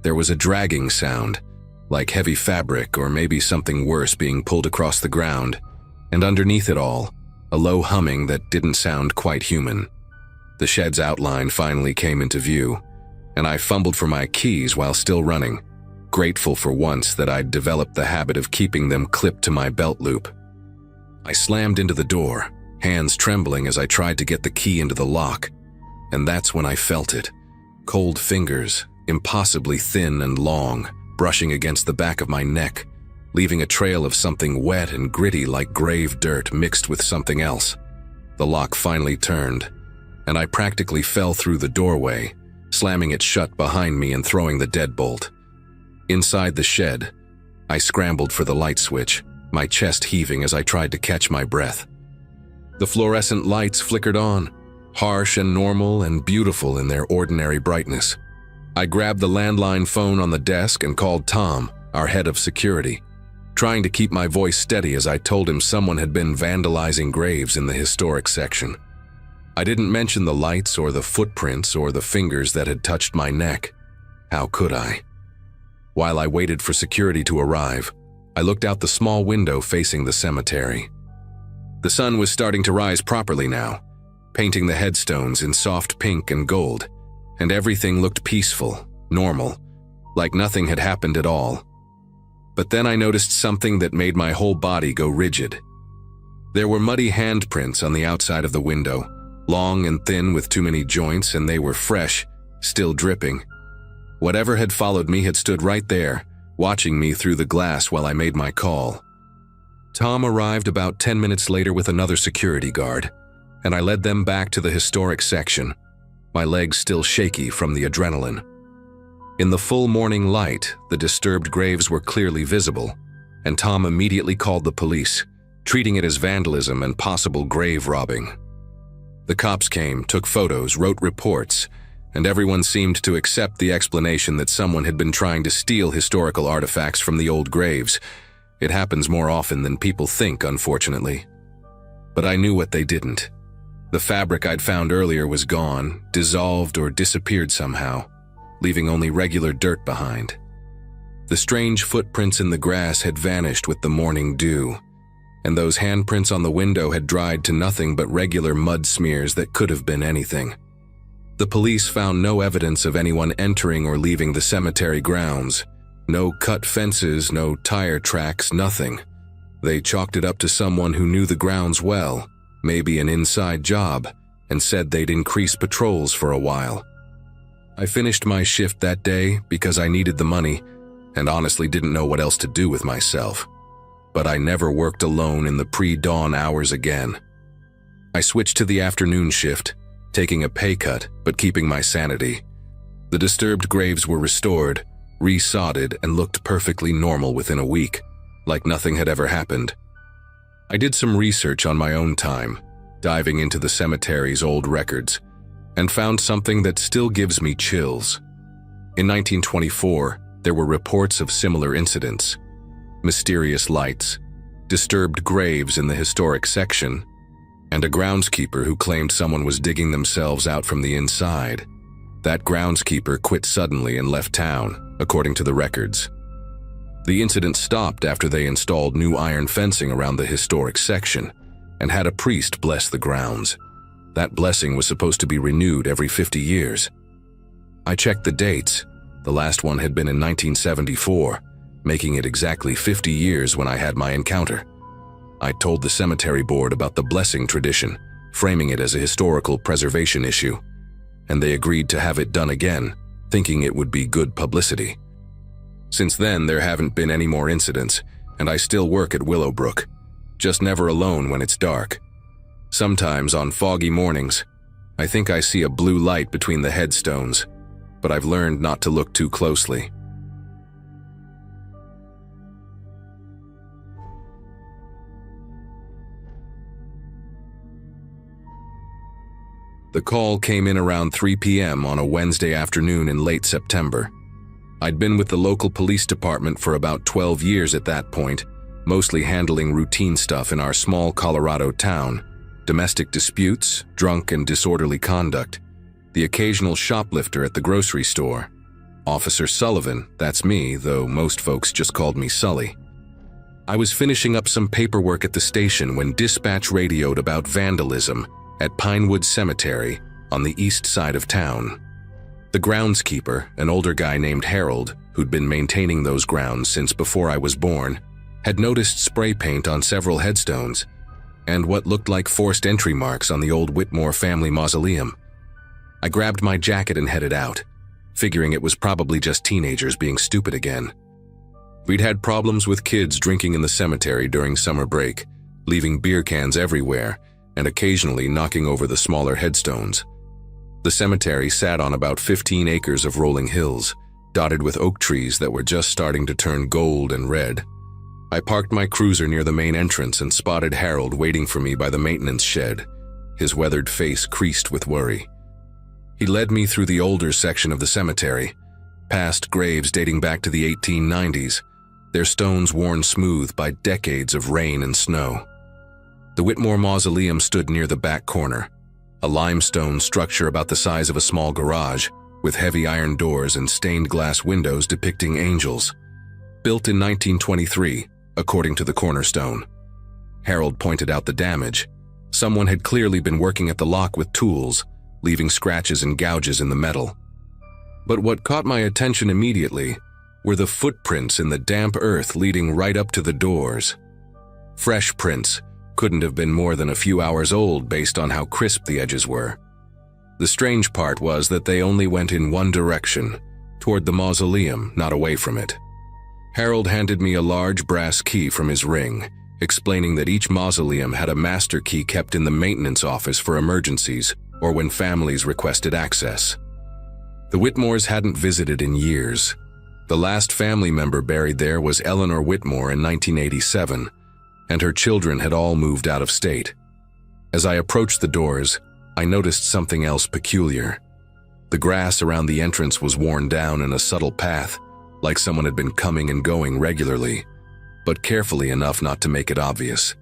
There was a dragging sound, like heavy fabric or maybe something worse being pulled across the ground, and underneath it all, a low humming that didn't sound quite human. The shed's outline finally came into view, and I fumbled for my keys while still running, grateful for once that I'd developed the habit of keeping them clipped to my belt loop. I slammed into the door, hands trembling as I tried to get the key into the lock, and that's when I felt it. Cold fingers, impossibly thin and long, brushing against the back of my neck, leaving a trail of something wet and gritty like grave dirt mixed with something else. The lock finally turned, and I practically fell through the doorway, slamming it shut behind me and throwing the deadbolt. Inside the shed, I scrambled for the light switch, my chest heaving as I tried to catch my breath. The fluorescent lights flickered on, harsh and normal and beautiful in their ordinary brightness. I grabbed the landline phone on the desk and called Tom, our head of security, trying to keep my voice steady as I told him someone had been vandalizing graves in the historic section. I didn't mention the lights or the footprints or the fingers that had touched my neck. How could I? While I waited for security to arrive, I looked out the small window facing the cemetery. The sun was starting to rise properly now, painting the headstones in soft pink and gold, and everything looked peaceful, normal, like nothing had happened at all. But then I noticed something that made my whole body go rigid. There were muddy handprints on the outside of the window, long and thin with too many joints, and they were fresh, still dripping. Whatever had followed me had stood right there, watching me through the glass while I made my call. Tom arrived about 10 minutes later with another security guard, and I led them back to the historic section, my legs still shaky from the adrenaline. In the full morning light, the disturbed graves were clearly visible, and Tom immediately called the police, treating it as vandalism and possible grave robbing. The cops came, took photos, wrote reports, and everyone seemed to accept the explanation that someone had been trying to steal historical artifacts from the old graves. It happens more often than people think, unfortunately. But I knew what they didn't. The fabric I'd found earlier was gone, dissolved or disappeared somehow, leaving only regular dirt behind. The strange footprints in the grass had vanished with the morning dew, and those handprints on the window had dried to nothing but regular mud smears that could have been anything. The police found no evidence of anyone entering or leaving the cemetery grounds. No cut fences, no tire tracks, nothing. They chalked it up to someone who knew the grounds well, maybe an inside job, and said they'd increase patrols for a while. I finished my shift that day because I needed the money and honestly didn't know what else to do with myself. But I never worked alone in the pre-dawn hours again. I switched to the afternoon shift, taking a pay cut but keeping my sanity. The disturbed graves were restored, resodded, and looked perfectly normal within a week, like nothing had ever happened. I did some research on my own time, diving into the cemetery's old records, and found something that still gives me chills. In 1924, there were reports of similar incidents: mysterious lights, disturbed graves in the historic section, and a groundskeeper who claimed someone was digging themselves out from the inside. That groundskeeper quit suddenly and left town, according to the records. The incident stopped after they installed new iron fencing around the historic section and had a priest bless the grounds. That blessing was supposed to be renewed every 50 years. I checked the dates. The last one had been in 1974, making it exactly 50 years when I had my encounter. I told the cemetery board about the blessing tradition, framing it as a historical preservation issue, and they agreed to have it done again, thinking it would be good publicity. Since then, there haven't been any more incidents, and I still work at Willowbrook, just never alone when it's dark. Sometimes on foggy mornings, I think I see a blue light between the headstones, but I've learned not to look too closely. The call came in around 3 p.m. on a Wednesday afternoon in late September. I'd been with the local police department for about 12 years at that point, mostly handling routine stuff in our small Colorado town: domestic disputes, drunk and disorderly conduct, the occasional shoplifter at the grocery store. Officer Sullivan, that's me, though most folks just called me Sully. I was finishing up some paperwork at the station when dispatch radioed about vandalism at Pinewood Cemetery on the east side of town. The groundskeeper, an older guy named Harold, who'd been maintaining those grounds since before I was born, had noticed spray paint on several headstones and what looked like forced entry marks on the old Whitmore family mausoleum. I grabbed my jacket and headed out, figuring it was probably just teenagers being stupid again. We'd had problems with kids drinking in the cemetery during summer break, leaving beer cans everywhere and occasionally knocking over the smaller headstones. The cemetery sat on about 15 acres of rolling hills, dotted with oak trees that were just starting to turn gold and red. I parked my cruiser near the main entrance and spotted Harold waiting for me by the maintenance shed, his weathered face creased with worry. He led me through the older section of the cemetery, past graves dating back to the 1890s, their stones worn smooth by decades of rain and snow. The Whitmore Mausoleum stood near the back corner, a limestone structure about the size of a small garage, with heavy iron doors and stained glass windows depicting angels. Built in 1923, according to the cornerstone. Harold pointed out the damage. Someone had clearly been working at the lock with tools, leaving scratches and gouges in the metal. But what caught my attention immediately were the footprints in the damp earth leading right up to the doors. Fresh prints, couldn't have been more than a few hours old based on how crisp the edges were. The strange part was that they only went in one direction, toward the mausoleum, not away from it. Harold handed me a large brass key from his ring, explaining that each mausoleum had a master key kept in the maintenance office for emergencies or when families requested access. The Whitmores hadn't visited in years. The last family member buried there was Eleanor Whitmore in 1987, and her children had all moved out of state. As I approached the doors, I noticed something else peculiar. The grass around the entrance was worn down in a subtle path, like someone had been coming and going regularly, but carefully enough not to make it obvious.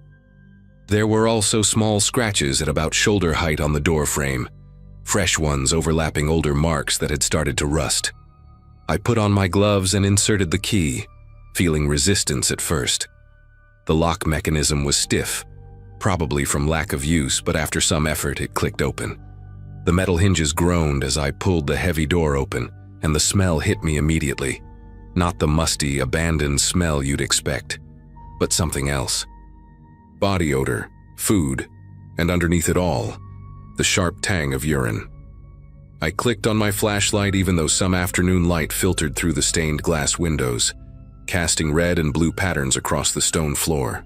There were also small scratches at about shoulder height on the door frame, fresh ones overlapping older marks that had started to rust. I put on my gloves and inserted the key, feeling resistance at first. The lock mechanism was stiff, probably from lack of use, but after some effort it clicked open. The metal hinges groaned as I pulled the heavy door open, and the smell hit me immediately. Not the musty, abandoned smell you'd expect, but something else. Body odor, food, and underneath it all, the sharp tang of urine. I clicked on my flashlight even though some afternoon light filtered through the stained glass windows, casting red and blue patterns across the stone floor.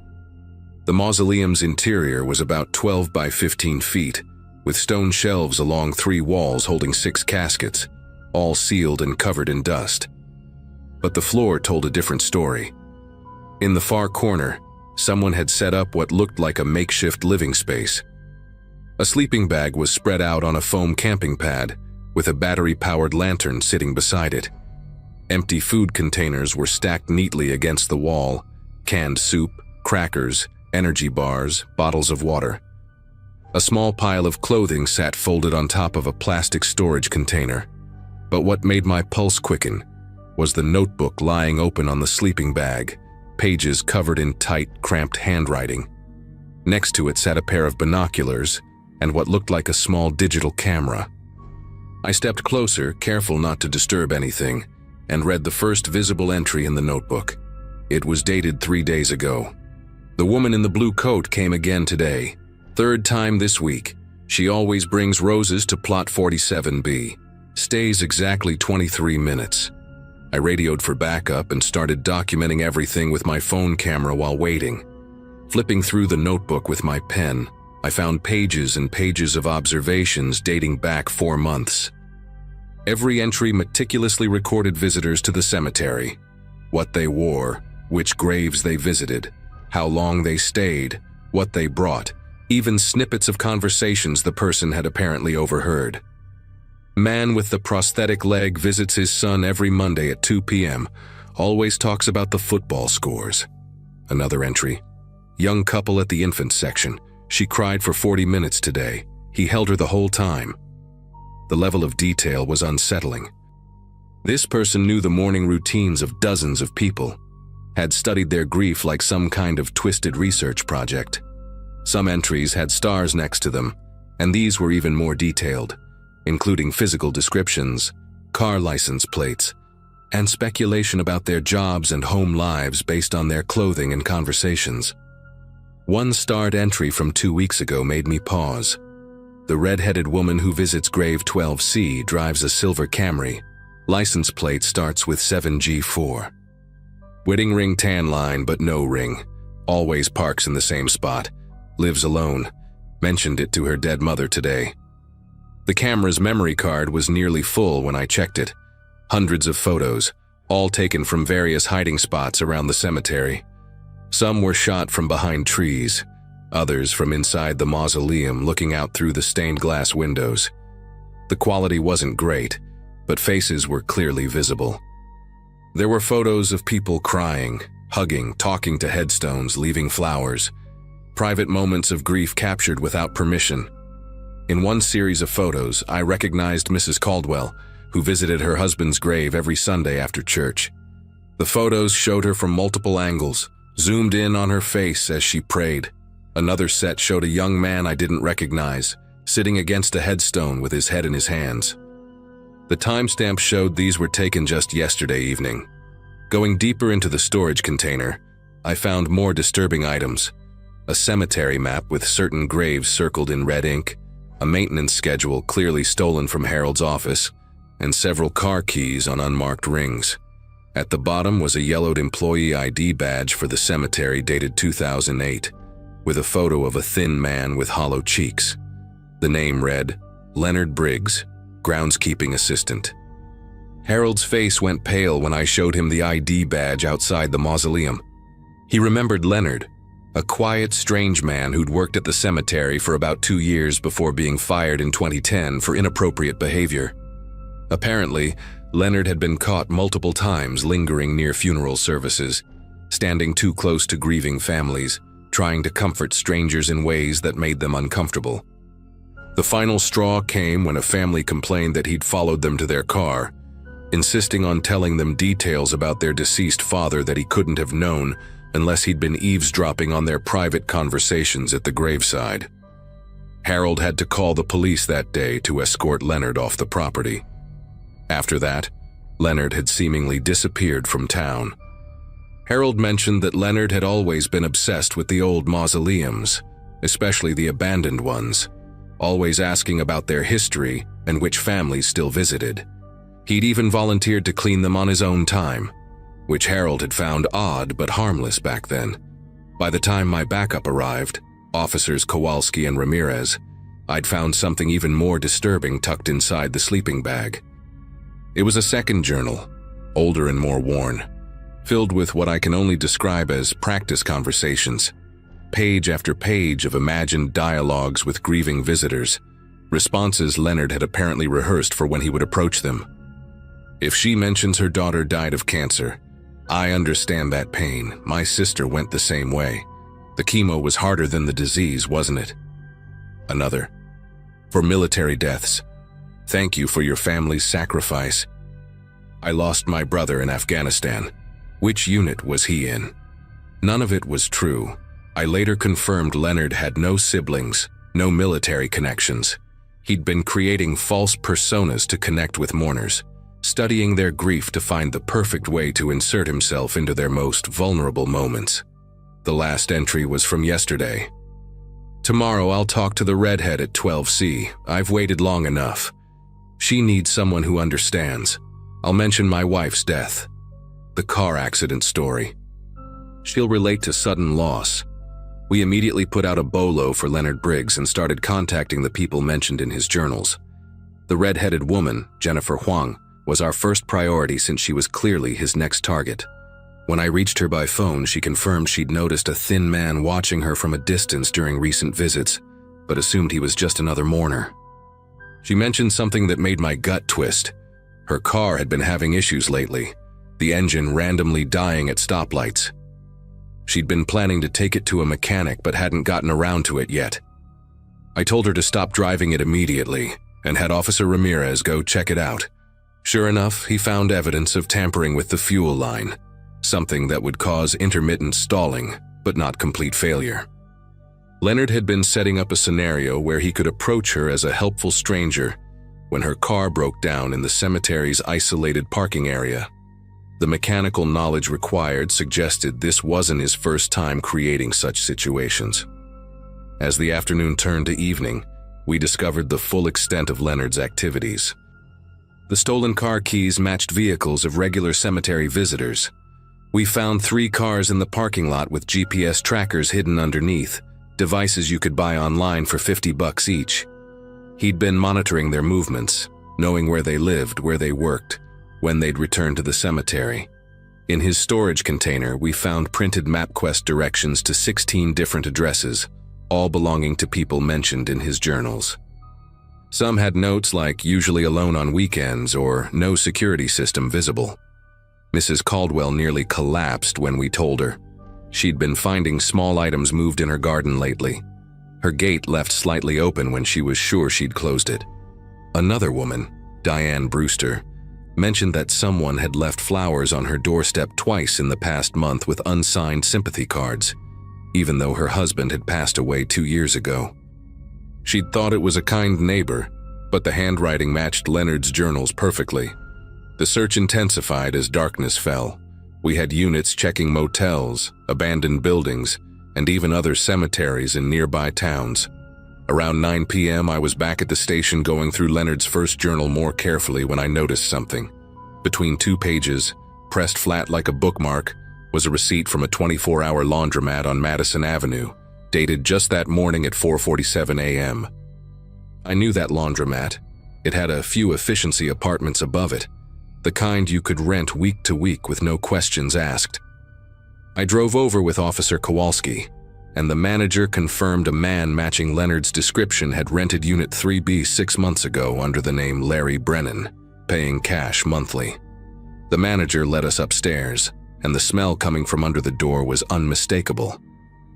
The mausoleum's interior was about 12 by 15 feet, with stone shelves along 3 walls holding 6 caskets, all sealed and covered in dust. But the floor told a different story. In the far corner, someone had set up what looked like a makeshift living space. A sleeping bag was spread out on a foam camping pad, with a battery-powered lantern sitting beside it. Empty food containers were stacked neatly against the wall: canned soup, crackers, energy bars, bottles of water. A small pile of clothing sat folded on top of a plastic storage container. But what made my pulse quicken was the notebook lying open on the sleeping bag, pages covered in tight, cramped handwriting. Next to it sat a pair of binoculars and what looked like a small digital camera. I stepped closer, careful not to disturb anything, and read the first visible entry in the notebook. It was dated 3 days ago. The woman in the blue coat came again today. Third time this week. She always brings roses to plot 47B. Stays exactly 23 minutes. I radioed for backup and started documenting everything with my phone camera while waiting. Flipping through the notebook with my pen, I found pages and pages of observations dating back 4 months. Every entry meticulously recorded visitors to the cemetery, what they wore, which graves they visited, how long they stayed, what they brought, even snippets of conversations the person had apparently overheard. Man with the prosthetic leg visits his son every Monday at 2 p.m., always talks about the football scores. Another entry. Young couple at the infant section. She cried for 40 minutes today. He held her the whole time. The level of detail was unsettling. This person knew the morning routines of dozens of people, had studied their grief like some kind of twisted research project. Some entries had stars next to them, and these were even more detailed, including physical descriptions, car license plates, and speculation about their jobs and home lives based on their clothing and conversations. One starred entry from 2 weeks ago made me pause. The red-headed woman who visits grave 12C drives a silver Camry. License plate starts with 7G4. Wedding ring tan line but no ring. Always parks in the same spot. Lives alone. Mentioned it to her dead mother today. The camera's memory card was nearly full when I checked it. Hundreds of photos, all taken from various hiding spots around the cemetery. Some were shot from behind trees, others from inside the mausoleum looking out through the stained glass windows. The quality wasn't great, but faces were clearly visible. There were photos of people crying, hugging, talking to headstones, leaving flowers. Private moments of grief captured without permission. In one series of photos, I recognized Mrs. Caldwell, who visited her husband's grave every Sunday after church. The photos showed her from multiple angles, zoomed in on her face as she prayed. Another set showed a young man I didn't recognize, sitting against a headstone with his head in his hands. The timestamp showed these were taken just yesterday evening. Going deeper into the storage container, I found more disturbing items. A cemetery map with certain graves circled in red ink, a maintenance schedule clearly stolen from Harold's office, and several car keys on unmarked rings. At the bottom was a yellowed employee ID badge for the cemetery dated 2008, with a photo of a thin man with hollow cheeks. The name read, Leonard Briggs, groundskeeping assistant. Harold's face went pale when I showed him the ID badge outside the mausoleum. He remembered Leonard, a quiet, strange man who'd worked at the cemetery for about 2 years before being fired in 2010 for inappropriate behavior. Apparently, Leonard had been caught multiple times lingering near funeral services, standing too close to grieving families, trying to comfort strangers in ways that made them uncomfortable. The final straw came when a family complained that he'd followed them to their car, insisting on telling them details about their deceased father that he couldn't have known unless he'd been eavesdropping on their private conversations at the graveside. Harold had to call the police that day to escort Leonard off the property. After that, Leonard had seemingly disappeared from town. Harold mentioned that Leonard had always been obsessed with the old mausoleums, especially the abandoned ones, always asking about their history and which families still visited. He'd even volunteered to clean them on his own time, which Harold had found odd but harmless back then. By the time my backup arrived, Officers Kowalski and Ramirez, I'd found something even more disturbing tucked inside the sleeping bag. It was a second journal, older and more worn, filled with what I can only describe as practice conversations, page after page of imagined dialogues with grieving visitors, responses Leonard had apparently rehearsed for when he would approach them. If she mentions her daughter died of cancer, I understand that pain. My sister went the same way. The chemo was harder than the disease, wasn't it? Another. For military deaths. Thank you for your family's sacrifice. I lost my brother in Afghanistan. Which unit was he in? None of it was true. I later confirmed Leonard had no siblings, no military connections. He'd been creating false personas to connect with mourners, studying their grief to find the perfect way to insert himself into their most vulnerable moments. The last entry was from yesterday. Tomorrow I'll talk to the redhead at 12C. I've waited long enough. She needs someone who understands. I'll mention my wife's death. The car accident story. She'll relate to sudden loss. We immediately put out a bolo for Leonard Briggs and started contacting the people mentioned in his journals. The red-headed woman, Jennifer Huang, was our first priority since she was clearly his next target. When I reached her by phone, she confirmed she'd noticed a thin man watching her from a distance during recent visits, but assumed he was just another mourner. She mentioned something that made my gut twist. Her car had been having issues lately, the engine randomly dying at stoplights. She'd been planning to take it to a mechanic but hadn't gotten around to it yet. I told her to stop driving it immediately and had Officer Ramirez go check it out. Sure enough, he found evidence of tampering with the fuel line, something that would cause intermittent stalling, but not complete failure. Leonard had been setting up a scenario where he could approach her as a helpful stranger when her car broke down in the cemetery's isolated parking area. The mechanical knowledge required suggested this wasn't his first time creating such situations. As the afternoon turned to evening, we discovered the full extent of Leonard's activities. The stolen car keys matched vehicles of regular cemetery visitors. We found 3 cars in the parking lot with GPS trackers hidden underneath, devices you could buy online for $50 each. He'd been monitoring their movements, knowing where they lived, where they worked, when they'd return to the cemetery. In his storage container, we found printed MapQuest directions to 16 different addresses, all belonging to people mentioned in his journals. Some had notes like usually alone on weekends or no security system visible. Mrs. Caldwell nearly collapsed when we told her. She'd been finding small items moved in her garden lately. Her gate left slightly open when she was sure she'd closed it. Another woman, Diane Brewster, mentioned that someone had left flowers on her doorstep twice in the past month with unsigned sympathy cards, even though her husband had passed away 2 years ago. She'd thought it was a kind neighbor, but the handwriting matched Leonard's journals perfectly. The search intensified as darkness fell. We had units checking motels, abandoned buildings, and even other cemeteries in nearby towns. Around 9 p.m., I was back at the station going through Leonard's first journal more carefully when I noticed something. Between 2 pages, pressed flat like a bookmark, was a receipt from a 24-hour laundromat on Madison Avenue, dated just that morning at 4:47 a.m. I knew that laundromat. It had a few efficiency apartments above it, the kind you could rent week to week with no questions asked. I drove over with Officer Kowalski, and the manager confirmed a man matching Leonard's description had rented Unit 3B 6 months ago under the name Larry Brennan, paying cash monthly. The manager led us upstairs, and the smell coming from under the door was unmistakable.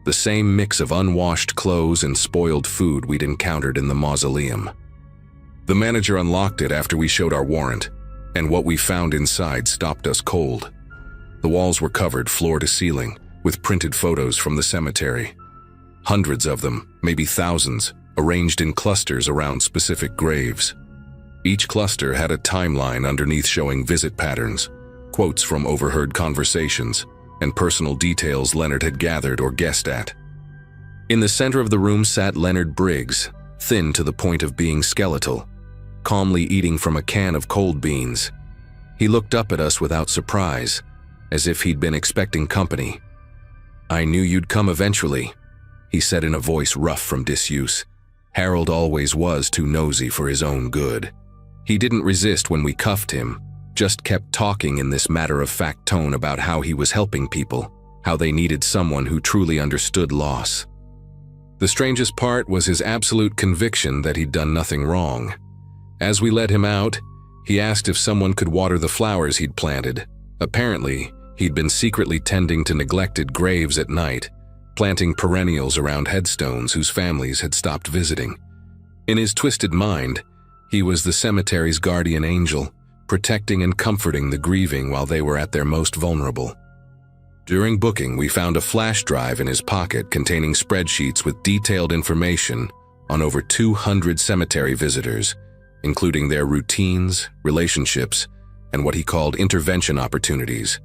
The same mix of unwashed clothes and spoiled food we'd encountered in the mausoleum. The manager unlocked it after we showed our warrant, and what we found inside stopped us cold. The walls were covered floor to ceiling with printed photos from the cemetery. Hundreds of them, maybe thousands, arranged in clusters around specific graves. Each cluster had a timeline underneath showing visit patterns, quotes from overheard conversations, and personal details Leonard had gathered or guessed at. In the center of the room sat Leonard Briggs, thin to the point of being skeletal, calmly eating from a can of cold beans. He looked up at us without surprise, as if he'd been expecting company. "I knew you'd come eventually," he said in a voice rough from disuse. Harold always was too nosy for his own good. He didn't resist when we cuffed him, just kept talking in this matter-of-fact tone about how he was helping people, how they needed someone who truly understood loss. The strangest part was his absolute conviction that he'd done nothing wrong. As we let him out, he asked if someone could water the flowers he'd planted. Apparently, he'd been secretly tending to neglected graves at night, planting perennials around headstones whose families had stopped visiting. In his twisted mind, he was the cemetery's guardian angel, protecting and comforting the grieving while they were at their most vulnerable. During booking, we found a flash drive in his pocket containing spreadsheets with detailed information on over 200 cemetery visitors, including their routines, relationships, and what he called intervention opportunities,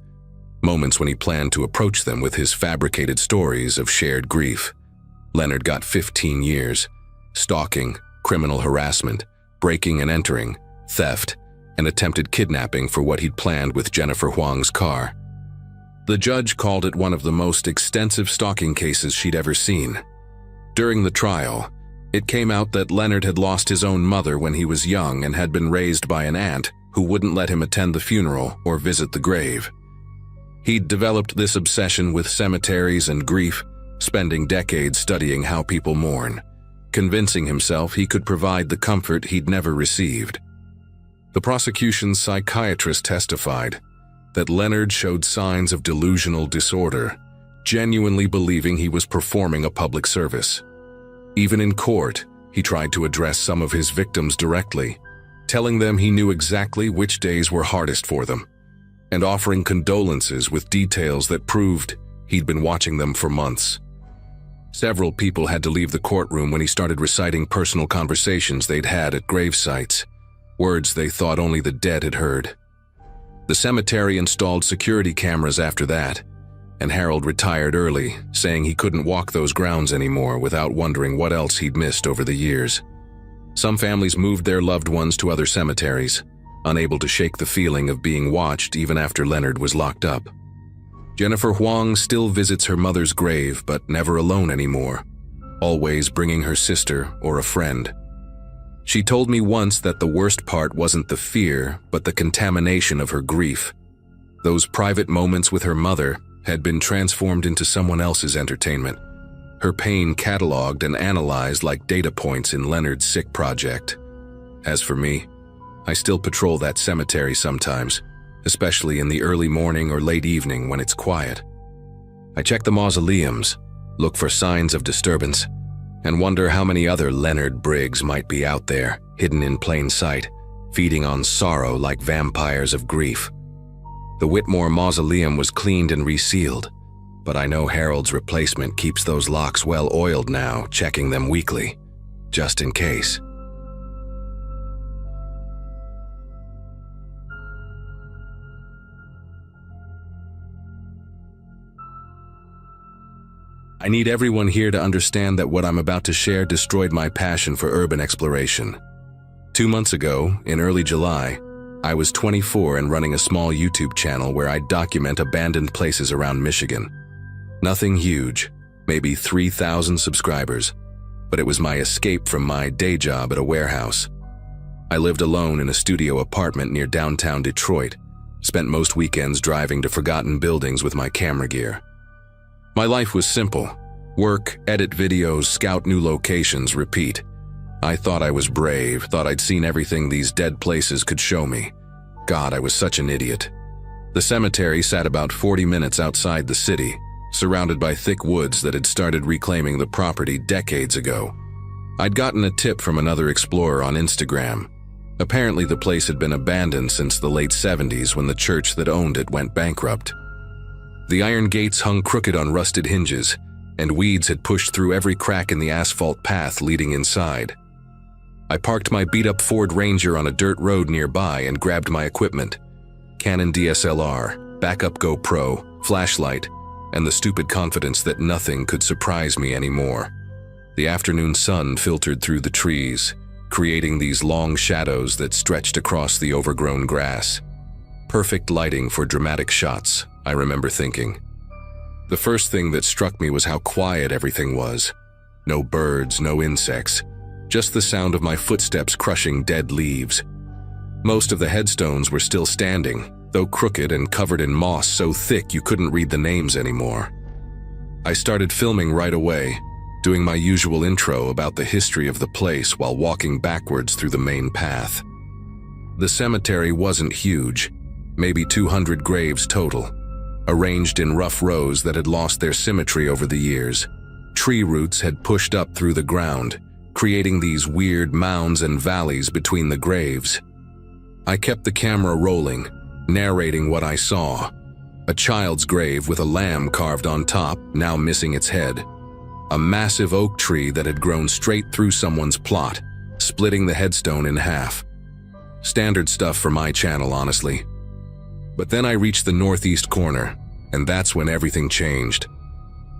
moments when he planned to approach them with his fabricated stories of shared grief. Leonard got 15 years, stalking, criminal harassment, breaking and entering, theft, and attempted kidnapping for what he'd planned with Jennifer Huang's car. The judge called it one of the most extensive stalking cases she'd ever seen. During the trial, it came out that Leonard had lost his own mother when he was young and had been raised by an aunt who wouldn't let him attend the funeral or visit the grave. He'd developed this obsession with cemeteries and grief, spending decades studying how people mourn, convincing himself he could provide the comfort he'd never received. The prosecution's psychiatrist testified that Leonard showed signs of delusional disorder, genuinely believing he was performing a public service. Even in court, he tried to address some of his victims directly, telling them he knew exactly which days were hardest for them, and offering condolences with details that proved he'd been watching them for months. Several people had to leave the courtroom when he started reciting personal conversations they'd had at grave sites, words they thought only the dead had heard. The cemetery installed security cameras after that, and Harold retired early, saying he couldn't walk those grounds anymore without wondering what else he'd missed over the years. Some families moved their loved ones to other cemeteries, unable to shake the feeling of being watched even after Leonard was locked up. Jennifer Huang still visits her mother's grave, but never alone anymore, always bringing her sister or a friend. She told me once that the worst part wasn't the fear, but the contamination of her grief. Those private moments with her mother had been transformed into someone else's entertainment, her pain cataloged and analyzed like data points in Leonard's sick project. As for me, I still patrol that cemetery sometimes, especially in the early morning or late evening when it's quiet. I check the mausoleums, look for signs of disturbance, and wonder how many other Leonard Briggs might be out there, hidden in plain sight, feeding on sorrow like vampires of grief. The Whitmore Mausoleum was cleaned and resealed, but I know Harold's replacement keeps those locks well oiled now, checking them weekly, just in case. I need everyone here to understand that what I'm about to share destroyed my passion for urban exploration. 2 months ago, in early July, I was 24 and running a small YouTube channel where I document abandoned places around Michigan. Nothing huge, maybe 3,000 subscribers, but it was my escape from my day job at a warehouse. I lived alone in a studio apartment near downtown Detroit, spent most weekends driving to forgotten buildings with my camera gear. My life was simple. Work, edit videos, scout new locations, repeat. I thought I was brave, thought I'd seen everything these dead places could show me. God, I was such an idiot. The cemetery sat about 40 minutes outside the city, surrounded by thick woods that had started reclaiming the property decades ago. I'd gotten a tip from another explorer on Instagram. Apparently the place had been abandoned since the late 70s when the church that owned it went bankrupt. The iron gates hung crooked on rusted hinges, and weeds had pushed through every crack in the asphalt path leading inside. I parked my beat-up Ford Ranger on a dirt road nearby and grabbed my equipment: Canon DSLR, backup GoPro, flashlight, and the stupid confidence that nothing could surprise me anymore. The afternoon sun filtered through the trees, creating these long shadows that stretched across the overgrown grass. Perfect lighting for dramatic shots, I remember thinking. The first thing that struck me was how quiet everything was. No birds, no insects, just the sound of my footsteps crushing dead leaves. Most of the headstones were still standing, though crooked and covered in moss so thick you couldn't read the names anymore. I started filming right away, doing my usual intro about the history of the place while walking backwards through the main path. The cemetery wasn't huge, maybe 200 graves total, arranged in rough rows that had lost their symmetry over the years. Tree roots had pushed up through the ground, creating these weird mounds and valleys between the graves. I kept the camera rolling, narrating what I saw. A child's grave with a lamb carved on top, now missing its head. A massive oak tree that had grown straight through someone's plot, splitting the headstone in half. Standard stuff for my channel, honestly. But then I reached the northeast corner, and that's when everything changed.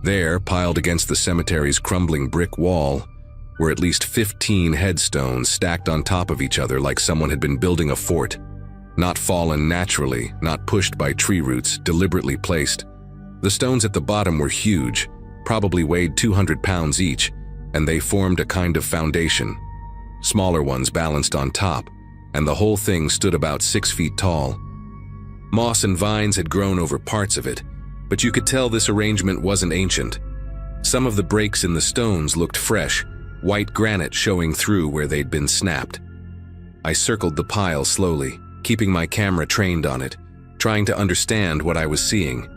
There, piled against the cemetery's crumbling brick wall, were at least 15 headstones stacked on top of each other like someone had been building a fort. Not fallen naturally, not pushed by tree roots, deliberately placed. The stones at the bottom were huge, probably weighed 200 pounds each, and they formed a kind of foundation. Smaller ones balanced on top, and the whole thing stood about 6 feet tall. Moss and vines had grown over parts of it, but you could tell this arrangement wasn't ancient. Some of the breaks in the stones looked fresh, white granite showing through where they'd been snapped. I circled the pile slowly, keeping my camera trained on it, trying to understand what I was seeing.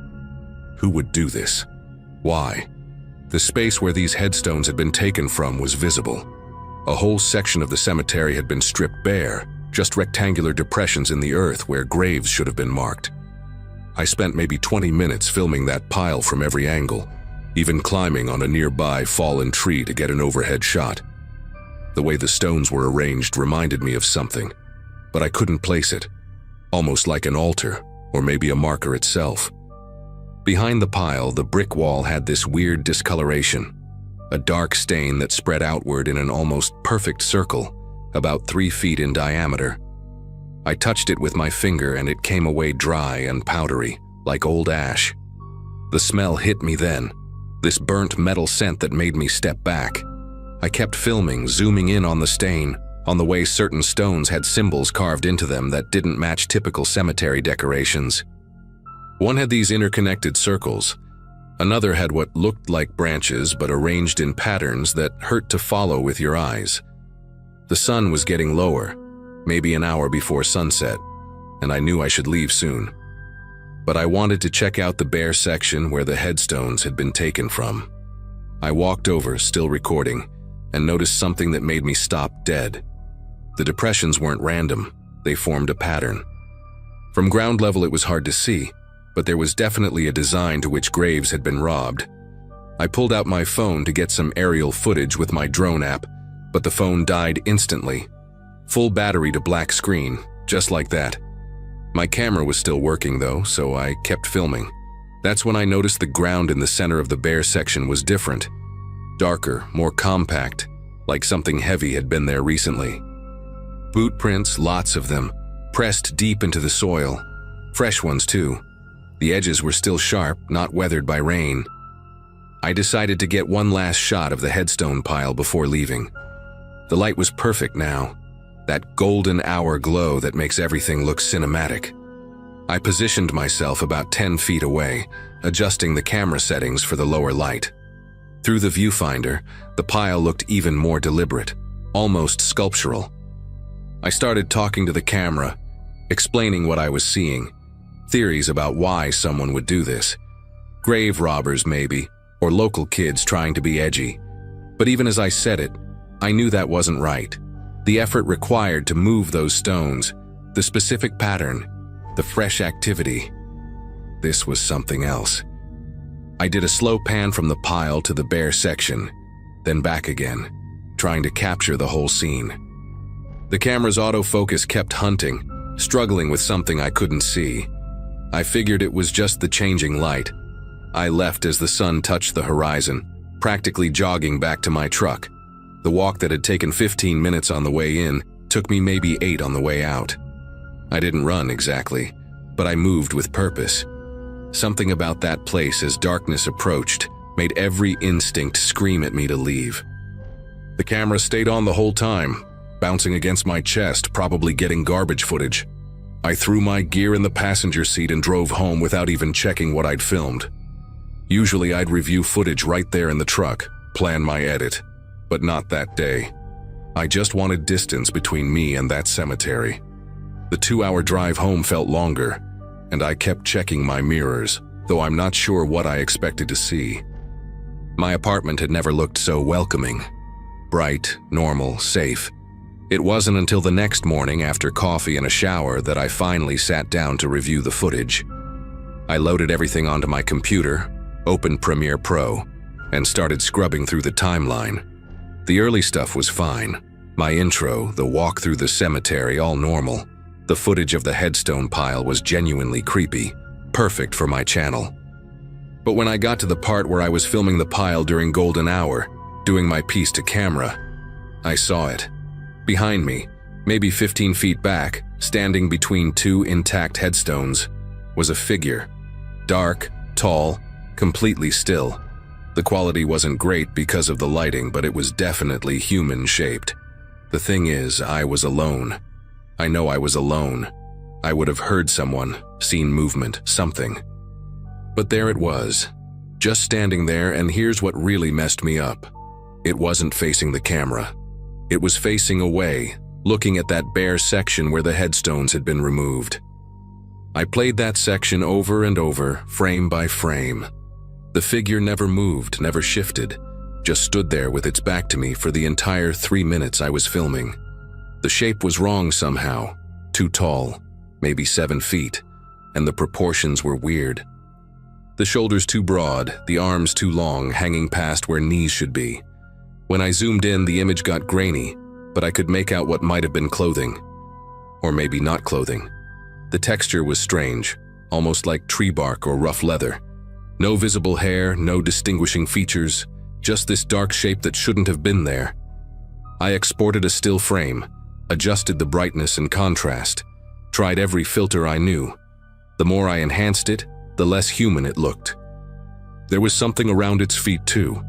Who would do this? Why? The space where these headstones had been taken from was visible. A whole section of the cemetery had been stripped bare, just rectangular depressions in the earth where graves should have been marked. I spent maybe 20 minutes filming that pile from every angle, even climbing on a nearby fallen tree to get an overhead shot. The way the stones were arranged reminded me of something, but I couldn't place it, almost like an altar, or maybe a marker itself. Behind the pile, the brick wall had this weird discoloration, a dark stain that spread outward in an almost perfect circle, about 3 feet in diameter. I touched it with my finger and it came away dry and powdery, like old ash. The smell hit me then, this burnt metal scent that made me step back. I kept filming, zooming in on the stain, on the way certain stones had symbols carved into them that didn't match typical cemetery decorations. One had these interconnected circles. Another had what looked like branches but arranged in patterns that hurt to follow with your eyes. The sun was getting lower, maybe an hour before sunset, and I knew I should leave soon. But I wanted to check out the bare section where the headstones had been taken from. I walked over, still recording, and noticed something that made me stop dead. The depressions weren't random, they formed a pattern. From ground level it was hard to see, but there was definitely a design to which graves had been robbed. I pulled out my phone to get some aerial footage with my drone app, but the phone died instantly. Full battery to black screen, just like that. My camera was still working though, so I kept filming. That's when I noticed the ground in the center of the bare section was different. Darker, more compact, like something heavy had been there recently. Boot prints, lots of them, pressed deep into the soil. Fresh ones too. The edges were still sharp, not weathered by rain. I decided to get one last shot of the headstone pile before leaving. The light was perfect now, that golden hour glow that makes everything look cinematic. I positioned myself about 10 feet away, adjusting the camera settings for the lower light. Through the viewfinder, the pile looked even more deliberate, almost sculptural. I started talking to the camera, explaining what I was seeing, theories about why someone would do this. Grave robbers maybe, or local kids trying to be edgy. But even as I said it, I knew that wasn't right. The effort required to move those stones, the specific pattern, the fresh activity. This was something else. I did a slow pan from the pile to the bare section, then back again, trying to capture the whole scene. The camera's autofocus kept hunting, struggling with something I couldn't see. I figured it was just the changing light. I left as the sun touched the horizon, practically jogging back to my truck. The walk that had taken 15 minutes on the way in took me maybe 8 on the way out. I didn't run exactly, but I moved with purpose. Something about that place as darkness approached made every instinct scream at me to leave. The camera stayed on the whole time, bouncing against my chest, probably getting garbage footage. I threw my gear in the passenger seat and drove home without even checking what I'd filmed. Usually I'd review footage right there in the truck, plan my edit, but not that day. I just wanted distance between me and that cemetery. The 2-hour drive home felt longer, and I kept checking my mirrors, though I'm not sure what I expected to see. My apartment had never looked so welcoming. Bright, normal, safe. It wasn't until the next morning after coffee and a shower that I finally sat down to review the footage. I loaded everything onto my computer, opened Premiere Pro, and started scrubbing through the timeline. The early stuff was fine. My intro, the walk through the cemetery, all normal. The footage of the headstone pile was genuinely creepy, perfect for my channel. But when I got to the part where I was filming the pile during golden hour, doing my piece to camera, I saw it. Behind me, maybe 15 feet back, standing between two intact headstones, was a figure. Dark, tall, completely still. The quality wasn't great because of the lighting, but it was definitely human-shaped. The thing is, I was alone. I know I was alone. I would have heard someone, seen movement, something. But there it was, just standing there, and here's what really messed me up. It wasn't facing the camera. It was facing away, looking at that bare section where the headstones had been removed. I played that section over and over, frame by frame. The figure never moved, never shifted, just stood there with its back to me for the entire 3 minutes I was filming. The shape was wrong somehow, too tall, maybe 7 feet, and the proportions were weird. The shoulders too broad, the arms too long, hanging past where knees should be. When I zoomed in, the image got grainy, but I could make out what might have been clothing. Or maybe not clothing. The texture was strange, almost like tree bark or rough leather. No visible hair, no distinguishing features, just this dark shape that shouldn't have been there. I exported a still frame, adjusted the brightness and contrast, tried every filter I knew. The more I enhanced it, the less human it looked. There was something around its feet too,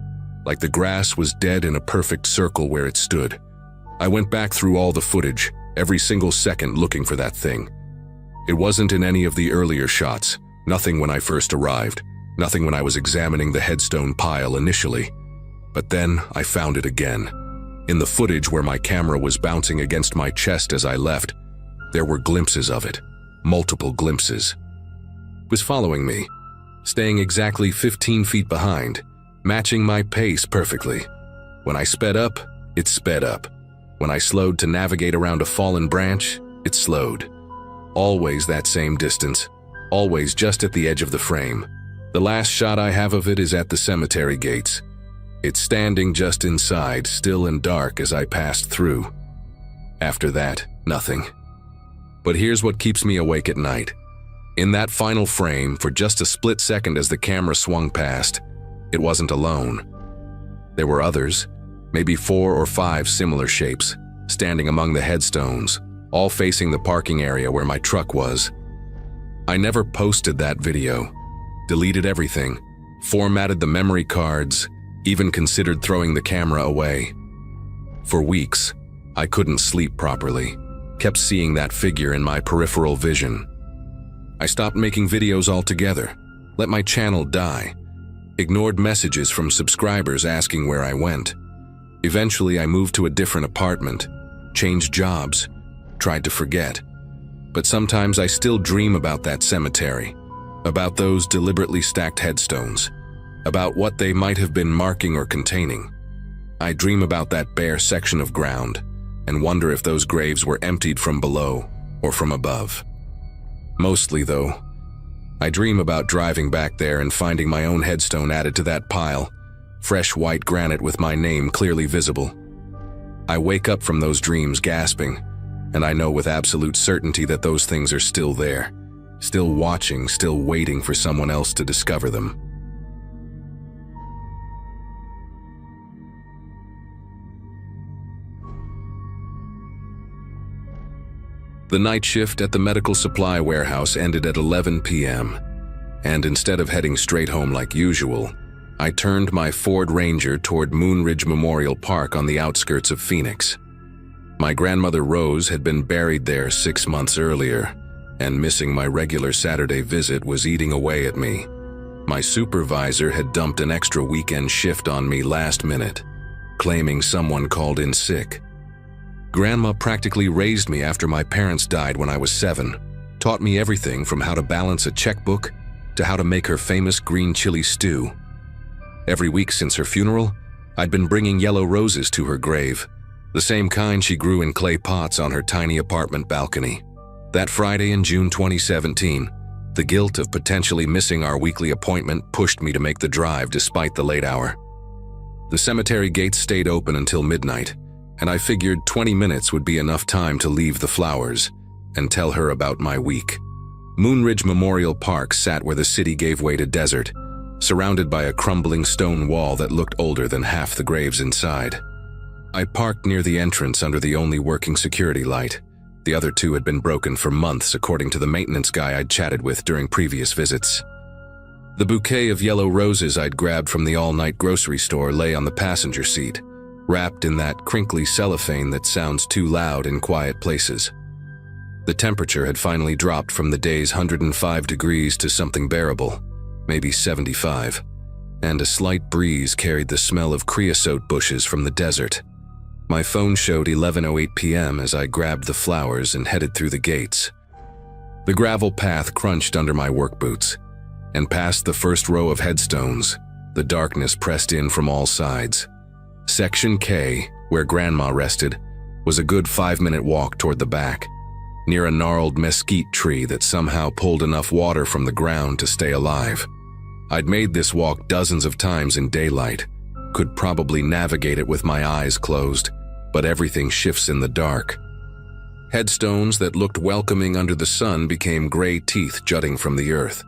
like the grass was dead in a perfect circle where it stood. I went back through all the footage, every single second looking for that thing. It wasn't in any of the earlier shots, nothing when I first arrived, nothing when I was examining the headstone pile initially. But then I found it again. In the footage where my camera was bouncing against my chest as I left, there were glimpses of it, multiple glimpses. It was following me, staying exactly 15 feet behind, matching my pace perfectly. When I sped up, it sped up. When I slowed to navigate around a fallen branch, it slowed. Always that same distance, always just at the edge of the frame. The last shot I have of it is at the cemetery gates. It's standing just inside, still and dark as I passed through. After that, nothing. But here's what keeps me awake at night. In that final frame, for just a split second as the camera swung past, it wasn't alone. There were others, maybe 4 or 5 similar shapes, standing among the headstones, all facing the parking area where my truck was. I never posted that video, deleted everything, formatted the memory cards, even considered throwing the camera away. For weeks, I couldn't sleep properly, kept seeing that figure in my peripheral vision. I stopped making videos altogether, let my channel die, ignored messages from subscribers asking where I went. Eventually, I moved to a different apartment, changed jobs, tried to forget. But sometimes I still dream about that cemetery, about those deliberately stacked headstones, about what they might have been marking or containing. I dream about that bare section of ground and wonder if those graves were emptied from below or from above. Mostly, though, I dream about driving back there and finding my own headstone added to that pile, fresh white granite with my name clearly visible. I wake up from those dreams gasping, and I know with absolute certainty that those things are still there, still watching, still waiting for someone else to discover them. The night shift at the medical supply warehouse ended at 11 p.m., and instead of heading straight home like usual, I turned my Ford Ranger toward Moonridge Memorial Park on the outskirts of Phoenix. My grandmother Rose had been buried there 6 months earlier, and missing my regular Saturday visit was eating away at me. My supervisor had dumped an extra weekend shift on me last minute, claiming someone called in sick. Grandma practically raised me after my parents died when I was 7, taught me everything from how to balance a checkbook to how to make her famous green chili stew. Every week since her funeral, I'd been bringing yellow roses to her grave, the same kind she grew in clay pots on her tiny apartment balcony. That Friday in June 2017, the guilt of potentially missing our weekly appointment pushed me to make the drive despite the late hour. The cemetery gates stayed open until midnight, and I figured 20 minutes would be enough time to leave the flowers and tell her about my week. Moonridge Memorial Park sat where the city gave way to desert, surrounded by a crumbling stone wall that looked older than half the graves inside. I parked near the entrance under the only working security light. The other two had been broken for months, according to the maintenance guy I'd chatted with during previous visits. The bouquet of yellow roses I'd grabbed from the all-night grocery store lay on the passenger seat, wrapped in that crinkly cellophane that sounds too loud in quiet places. The temperature had finally dropped from the day's 105 degrees to something bearable, maybe 75, and a slight breeze carried the smell of creosote bushes from the desert. My phone showed 11:08 p.m. as I grabbed the flowers and headed through the gates. The gravel path crunched under my work boots, and past the first row of headstones, the darkness pressed in from all sides. Section K, where Grandma rested, was a good 5-minute walk toward the back, near a gnarled mesquite tree that somehow pulled enough water from the ground to stay alive. I'd made this walk dozens of times in daylight, could probably navigate it with my eyes closed, but everything shifts in the dark. Headstones that looked welcoming under the sun became gray teeth jutting from the earth,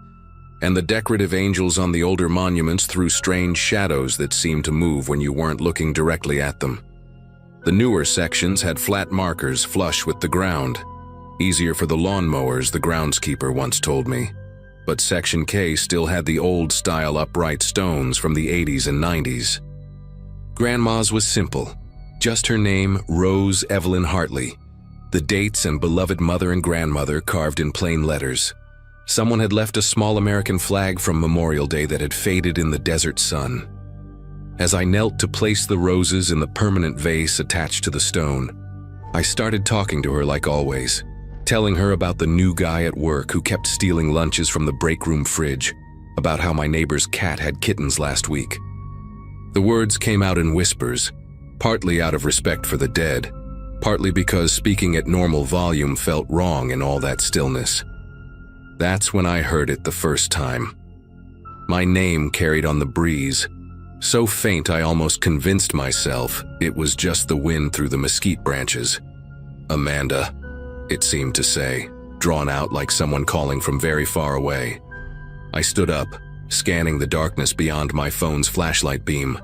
and the decorative angels on the older monuments threw strange shadows that seemed to move when you weren't looking directly at them. The newer sections had flat markers flush with the ground, easier for the lawnmowers, the groundskeeper once told me. But Section K still had the old-style upright stones from the 80s and 90s. Grandma's was simple. Just her name, Rose Evelyn Hartley. The dates and beloved mother and grandmother carved in plain letters. Someone had left a small American flag from Memorial Day that had faded in the desert sun. As I knelt to place the roses in the permanent vase attached to the stone, I started talking to her like always, telling her about the new guy at work who kept stealing lunches from the break room fridge, about how my neighbor's cat had kittens last week. The words came out in whispers, partly out of respect for the dead, partly because speaking at normal volume felt wrong in all that stillness. That's when I heard it the first time. My name carried on the breeze, so faint I almost convinced myself it was just the wind through the mesquite branches. Amanda, it seemed to say, drawn out like someone calling from very far away. I stood up, scanning the darkness beyond my phone's flashlight beam.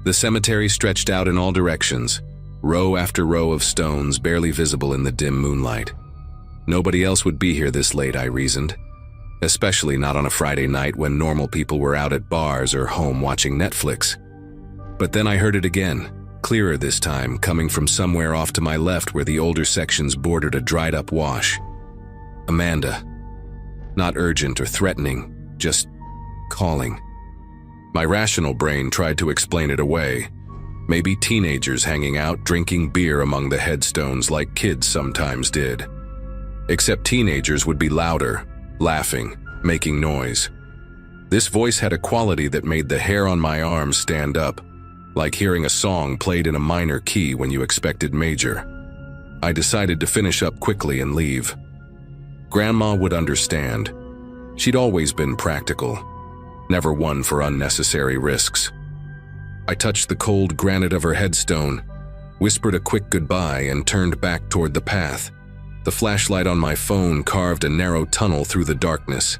The cemetery stretched out in all directions, row after row of stones barely visible in the dim moonlight. Nobody else would be here this late, I reasoned, especially not on a Friday night when normal people were out at bars or home watching Netflix. But then I heard it again, clearer this time, coming from somewhere off to my left where the older sections bordered a dried-up wash. Amanda. Not urgent or threatening, just calling. My rational brain tried to explain it away. Maybe teenagers hanging out drinking beer among the headstones like kids sometimes did. Except teenagers would be louder, laughing, making noise. This voice had a quality that made the hair on my arms stand up, like hearing a song played in a minor key when you expected major. I decided to finish up quickly and leave. Grandma would understand. She'd always been practical, never one for unnecessary risks. I touched the cold granite of her headstone, whispered a quick goodbye, and turned back toward the path. The flashlight on my phone carved a narrow tunnel through the darkness,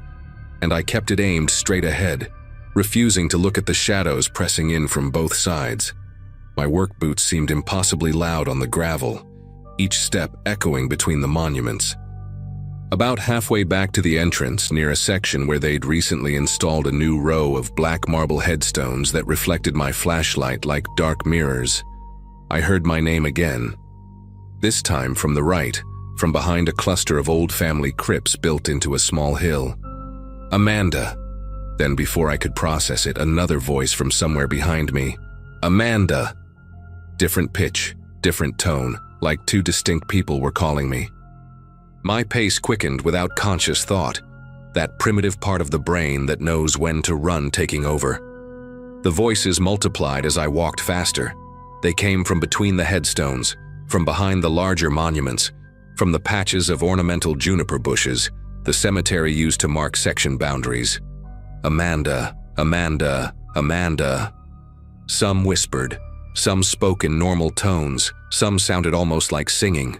and I kept it aimed straight ahead, refusing to look at the shadows pressing in from both sides. My work boots seemed impossibly loud on the gravel, each step echoing between the monuments. About halfway back to the entrance, near a section where they'd recently installed a new row of black marble headstones that reflected my flashlight like dark mirrors, I heard my name again. This time from the right, from behind a cluster of old family crypts built into a small hill. Amanda. Then before I could process it, another voice from somewhere behind me. Amanda. Different pitch, different tone, like two distinct people were calling me. My pace quickened without conscious thought, that primitive part of the brain that knows when to run taking over. The voices multiplied as I walked faster. They came from between the headstones, from behind the larger monuments, from the patches of ornamental juniper bushes the cemetery used to mark section boundaries. Amanda, Amanda, Amanda. Some whispered, some spoke in normal tones, some sounded almost like singing.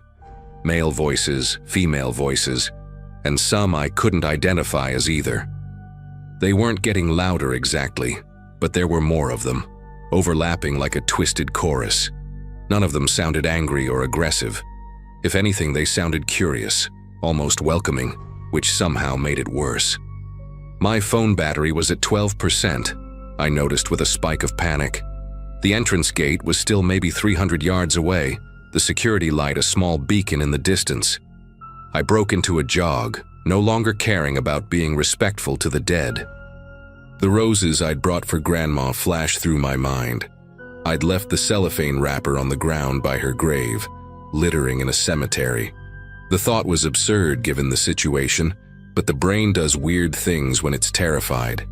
Male voices, female voices, and some I couldn't identify as either. They weren't getting louder exactly, but there were more of them, overlapping like a twisted chorus. None of them sounded angry or aggressive. If anything, they sounded curious, almost welcoming, which somehow made it worse. My phone battery was at 12%, I noticed with a spike of panic. The entrance gate was still maybe 300 yards away, the security light a small beacon in the distance. I broke into a jog, no longer caring about being respectful to the dead. The roses I'd brought for Grandma flashed through my mind. I'd left the cellophane wrapper on the ground by her grave, littering in a cemetery. The thought was absurd given the situation, but the brain does weird things when it's terrified.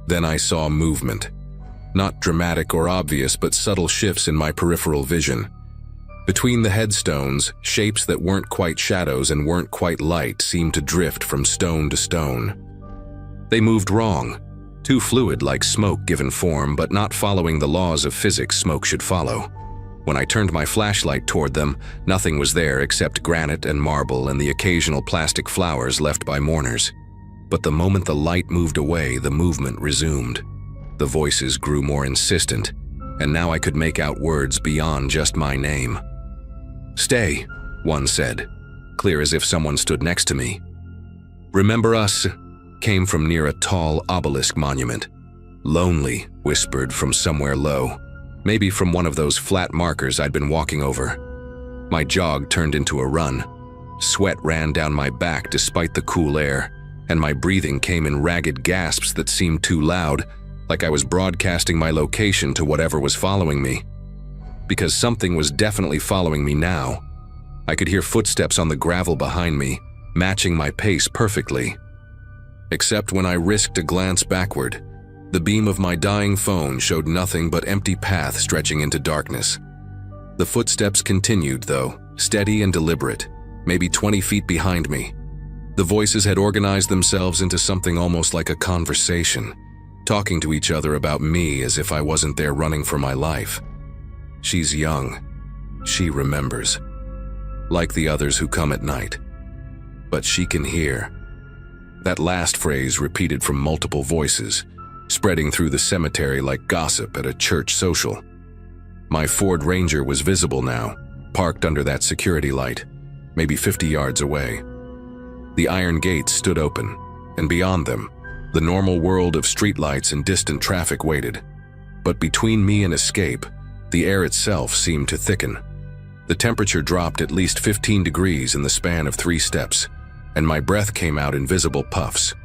Then I saw movement. Not dramatic or obvious, but subtle shifts in my peripheral vision. Between the headstones, shapes that weren't quite shadows and weren't quite light seemed to drift from stone to stone. They moved wrong, too fluid like smoke given form, but not following the laws of physics smoke should follow. When I turned my flashlight toward them, nothing was there except granite and marble and the occasional plastic flowers left by mourners. But the moment the light moved away, the movement resumed. The voices grew more insistent, and now I could make out words beyond just my name. "Stay," one said, clear as if someone stood next to me. "Remember us?" came from near a tall obelisk monument. "Lonely," whispered from somewhere low, maybe from one of those flat markers I'd been walking over. My jog turned into a run. Sweat ran down my back despite the cool air, and my breathing came in ragged gasps that seemed too loud, like I was broadcasting my location to whatever was following me. Because something was definitely following me now. I could hear footsteps on the gravel behind me, matching my pace perfectly. Except when I risked a glance backward, the beam of my dying phone showed nothing but empty path stretching into darkness. The footsteps continued, though, steady and deliberate, maybe 20 feet behind me. The voices had organized themselves into something almost like a conversation, talking to each other about me as if I wasn't there running for my life. "She's young. She remembers. Like the others who come at night. But she can hear." That last phrase repeated from multiple voices, spreading through the cemetery like gossip at a church social. My Ford Ranger was visible now, parked under that security light, maybe 50 yards away. The iron gates stood open, and beyond them, the normal world of streetlights and distant traffic waited. But between me and escape, the air itself seemed to thicken. The temperature dropped at least 15 degrees in the span of 3 steps, and my breath came out in visible puffs.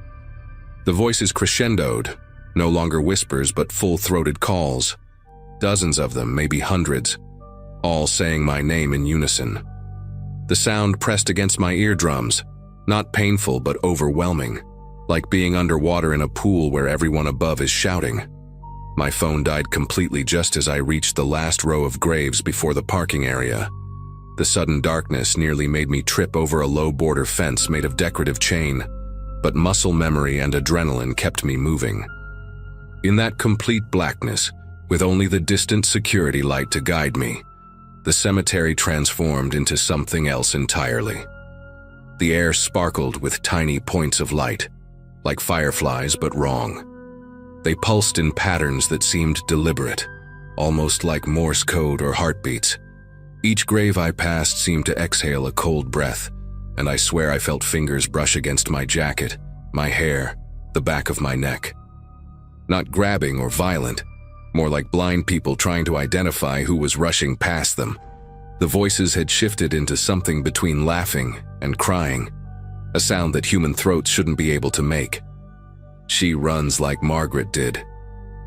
The voices crescendoed, no longer whispers but full-throated calls. Dozens of them, maybe hundreds, all saying my name in unison. The sound pressed against my eardrums, not painful but overwhelming, like being underwater in a pool where everyone above is shouting. My phone died completely just as I reached the last row of graves before the parking area. The sudden darkness nearly made me trip over a low border fence made of decorative chain, but muscle memory and adrenaline kept me moving. In that complete blackness, with only the distant security light to guide me, the cemetery transformed into something else entirely. The air sparkled with tiny points of light, like fireflies but wrong. They pulsed in patterns that seemed deliberate, almost like Morse code or heartbeats. Each grave I passed seemed to exhale a cold breath, and I swear I felt fingers brush against my jacket, my hair, the back of my neck. Not grabbing or violent, more like blind people trying to identify who was rushing past them. The voices had shifted into something between laughing and crying, a sound that human throats shouldn't be able to make. She runs like Margaret did.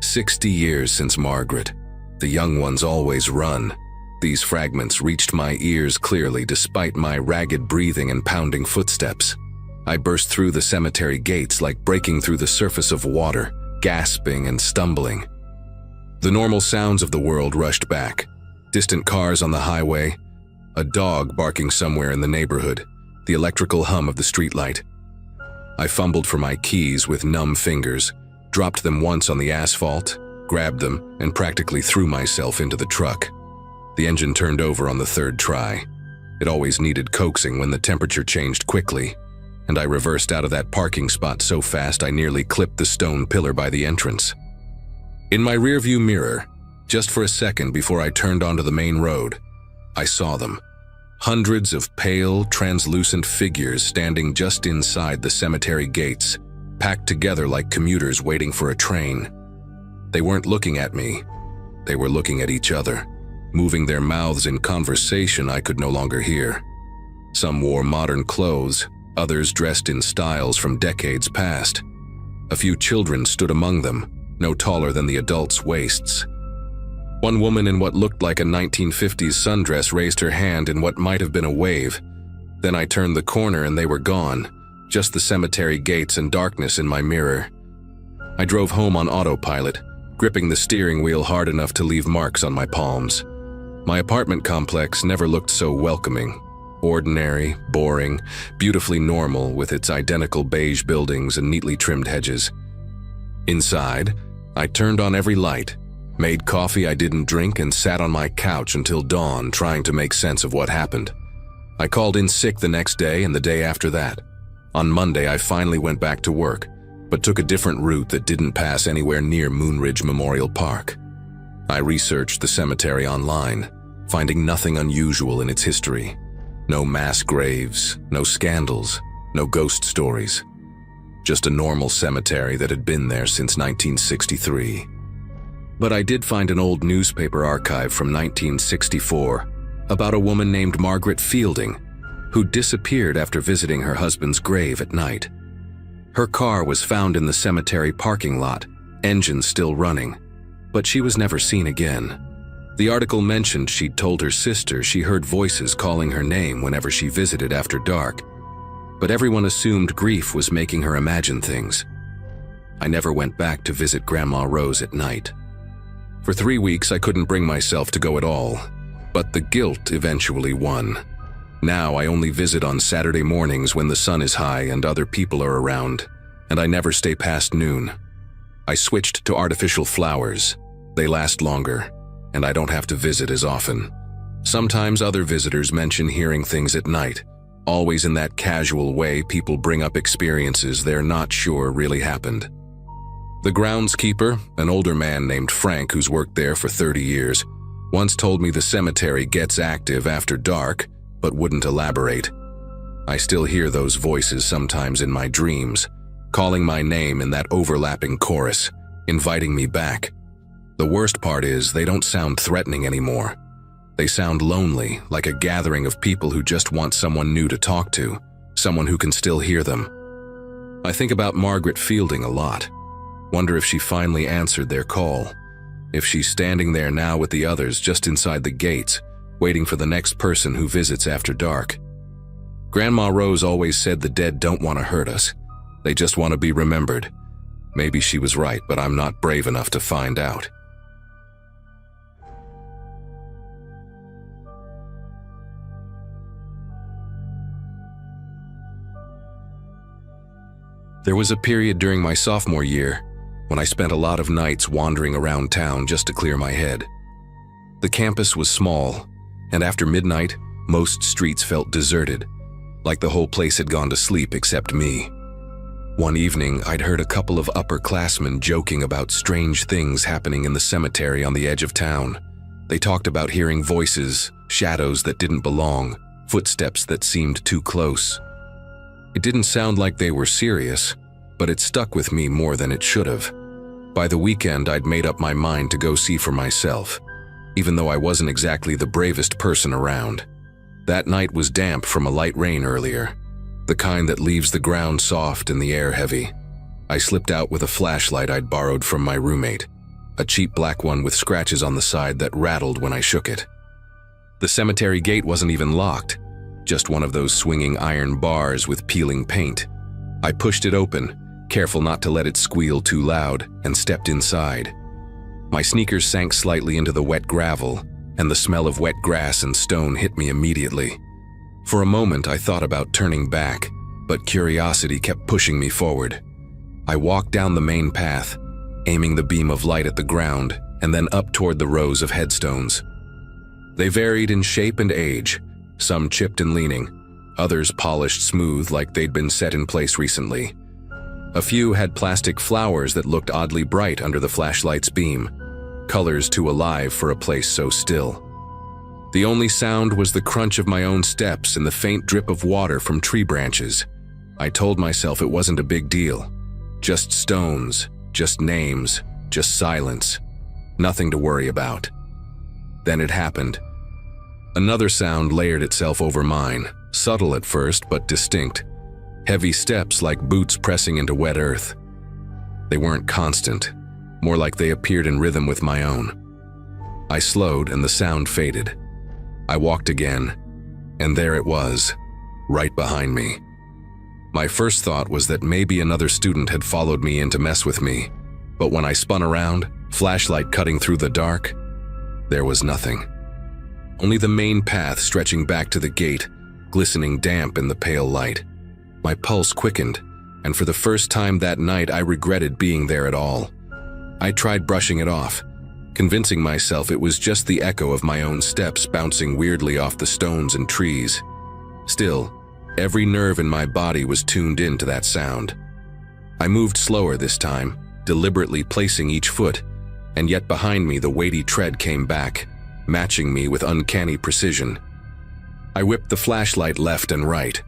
60 years since Margaret. The young ones always run. These fragments reached my ears clearly despite my ragged breathing and pounding footsteps. I burst through the cemetery gates like breaking through the surface of water, gasping and stumbling. The normal sounds of the world rushed back. Distant cars on the highway, a dog barking somewhere in the neighborhood, the electrical hum of the streetlight. I fumbled for my keys with numb fingers, dropped them once on the asphalt, grabbed them, and practically threw myself into the truck. The engine turned over on the third try. It always needed coaxing when the temperature changed quickly, and I reversed out of that parking spot so fast I nearly clipped the stone pillar by the entrance. In my rearview mirror, just for a second before I turned onto the main road, I saw them. Hundreds of pale, translucent figures standing just inside the cemetery gates, packed together like commuters waiting for a train. They weren't looking at me. They were looking at each other, moving their mouths in conversation I could no longer hear. Some wore modern clothes, others dressed in styles from decades past. A few children stood among them, no taller than the adults' waists. One woman in what looked like a 1950s sundress raised her hand in what might have been a wave. Then I turned the corner and they were gone, just the cemetery gates and darkness in my mirror. I drove home on autopilot, gripping the steering wheel hard enough to leave marks on my palms. My apartment complex never looked so welcoming. Ordinary, boring, beautifully normal with its identical beige buildings and neatly trimmed hedges. Inside, I turned on every light, made coffee I didn't drink, and sat on my couch until dawn trying to make sense of what happened. I called in sick the next day and the day after that. On Monday, I finally went back to work, but took a different route that didn't pass anywhere near Moonridge Memorial Park. I researched the cemetery online, finding nothing unusual in its history. No mass graves, no scandals, no ghost stories. Just a normal cemetery that had been there since 1963. But I did find an old newspaper archive from 1964 about a woman named Margaret Fielding, who disappeared after visiting her husband's grave at night. Her car was found in the cemetery parking lot, engine still running, but she was never seen again. The article mentioned she'd told her sister she heard voices calling her name whenever she visited after dark, but everyone assumed grief was making her imagine things. I never went back to visit Grandma Rose at night. For 3 weeks I couldn't bring myself to go at all, but the guilt eventually won. Now I only visit on Saturday mornings when the sun is high and other people are around, and I never stay past noon. I switched to artificial flowers. They last longer, and I don't have to visit as often. Sometimes other visitors mention hearing things at night, always in that casual way people bring up experiences they're not sure really happened. The groundskeeper, an older man named Frank who's worked there for 30 years, once told me the cemetery gets active after dark, but wouldn't elaborate. I still hear those voices sometimes in my dreams, calling my name in that overlapping chorus, inviting me back. The worst part is they don't sound threatening anymore. They sound lonely, like a gathering of people who just want someone new to talk to, someone who can still hear them. I think about Margaret Fielding a lot. Wonder if she finally answered their call. If she's standing there now with the others just inside the gates, waiting for the next person who visits after dark. Grandma Rose always said the dead don't want to hurt us. They just want to be remembered. Maybe she was right, but I'm not brave enough to find out. There was a period during my sophomore year when I spent a lot of nights wandering around town just to clear my head. The campus was small, and after midnight, most streets felt deserted, like the whole place had gone to sleep except me. One evening, I'd heard a couple of upperclassmen joking about strange things happening in the cemetery on the edge of town. They talked about hearing voices, shadows that didn't belong, footsteps that seemed too close. It didn't sound like they were serious, but it stuck with me more than it should have. By the weekend, I'd made up my mind to go see for myself. even though I wasn't exactly the bravest person around. That night was damp from a light rain earlier, the kind that leaves the ground soft and the air heavy. I slipped out with a flashlight I'd borrowed from my roommate, a cheap black one with scratches on the side that rattled when I shook it. The cemetery gate wasn't even locked, just one of those swinging iron bars with peeling paint. I pushed it open, careful not to let it squeal too loud, and stepped inside. My sneakers sank slightly into the wet gravel, and the smell of wet grass and stone hit me immediately. For a moment, I thought about turning back, but curiosity kept pushing me forward. I walked down the main path, aiming the beam of light at the ground, and then up toward the rows of headstones. They varied in shape and age, some chipped and leaning, others polished smooth like they'd been set in place recently. A few had plastic flowers that looked oddly bright under the flashlight's beam, colors too alive for a place so still. The only sound was the crunch of my own steps and the faint drip of water from tree branches. I told myself it wasn't a big deal. Just stones, just names, just silence. Nothing to worry about. Then it happened. Another sound layered itself over mine, subtle at first but distinct. Heavy steps like boots pressing into wet earth. They weren't constant, more like they appeared in rhythm with my own. I slowed and the sound faded. I walked again, and there it was, right behind me. My first thought was that maybe another student had followed me in to mess with me, but when I spun around, flashlight cutting through the dark, there was nothing. Only the main path stretching back to the gate, glistening damp in the pale light. My pulse quickened, and for the first time that night I regretted being there at all. I tried brushing it off, convincing myself it was just the echo of my own steps bouncing weirdly off the stones and trees. Still, every nerve in my body was tuned in to that sound. I moved slower this time, deliberately placing each foot, and yet behind me the weighty tread came back, matching me with uncanny precision. I whipped the flashlight left and right,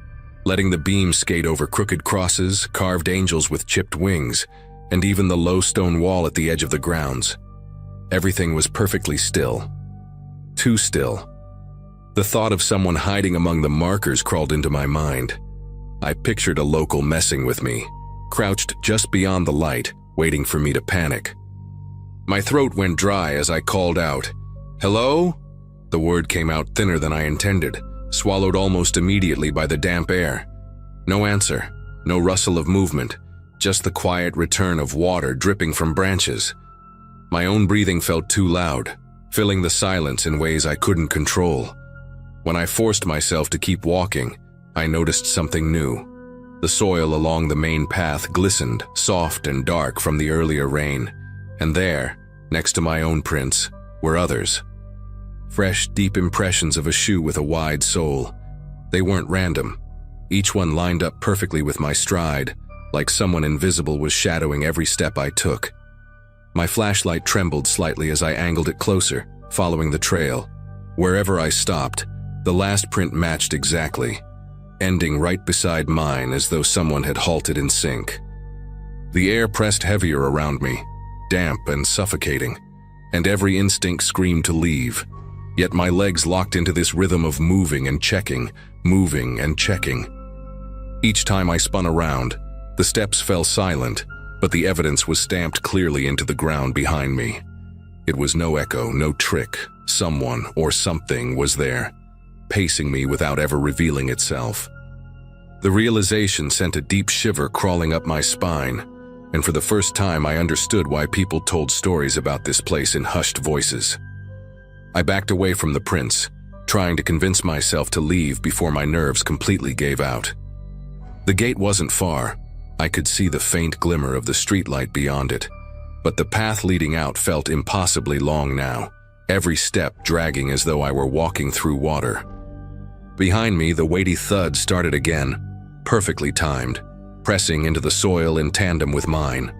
letting the beam skate over crooked crosses, carved angels with chipped wings, and even the low stone wall at the edge of the grounds. Everything was perfectly still. Too still. The thought of someone hiding among the markers crawled into my mind. I pictured a local messing with me, crouched just beyond the light, waiting for me to panic. My throat went dry as I called out, "Hello?" The word came out thinner than I intended, swallowed almost immediately by the damp air. No answer, no rustle of movement, just the quiet return of water dripping from branches. My own breathing felt too loud, filling the silence in ways I couldn't control. When I forced myself to keep walking, I noticed something new. The soil along the main path glistened, soft and dark from the earlier rain, and there, next to my own prints, were others. Fresh, deep impressions of a shoe with a wide sole. They weren't random. Each one lined up perfectly with my stride, like someone invisible was shadowing every step I took. My flashlight trembled slightly as I angled it closer, following the trail. Wherever I stopped, the last print matched exactly, ending right beside mine as though someone had halted in sync. The air pressed heavier around me, damp and suffocating, and every instinct screamed to leave. Yet my legs locked into this rhythm of moving and checking, moving and checking. Each time I spun around, the steps fell silent, but the evidence was stamped clearly into the ground behind me. It was no echo, no trick. Someone or something was there, pacing me without ever revealing itself. The realization sent a deep shiver crawling up my spine, and for the first time I understood why people told stories about this place in hushed voices. I backed away from the prints, trying to convince myself to leave before my nerves completely gave out. The gate wasn't far. I could see the faint glimmer of the streetlight beyond it, but the path leading out felt impossibly long now, every step dragging as though I were walking through water. Behind me, the weighty thud started again, perfectly timed, pressing into the soil in tandem with mine.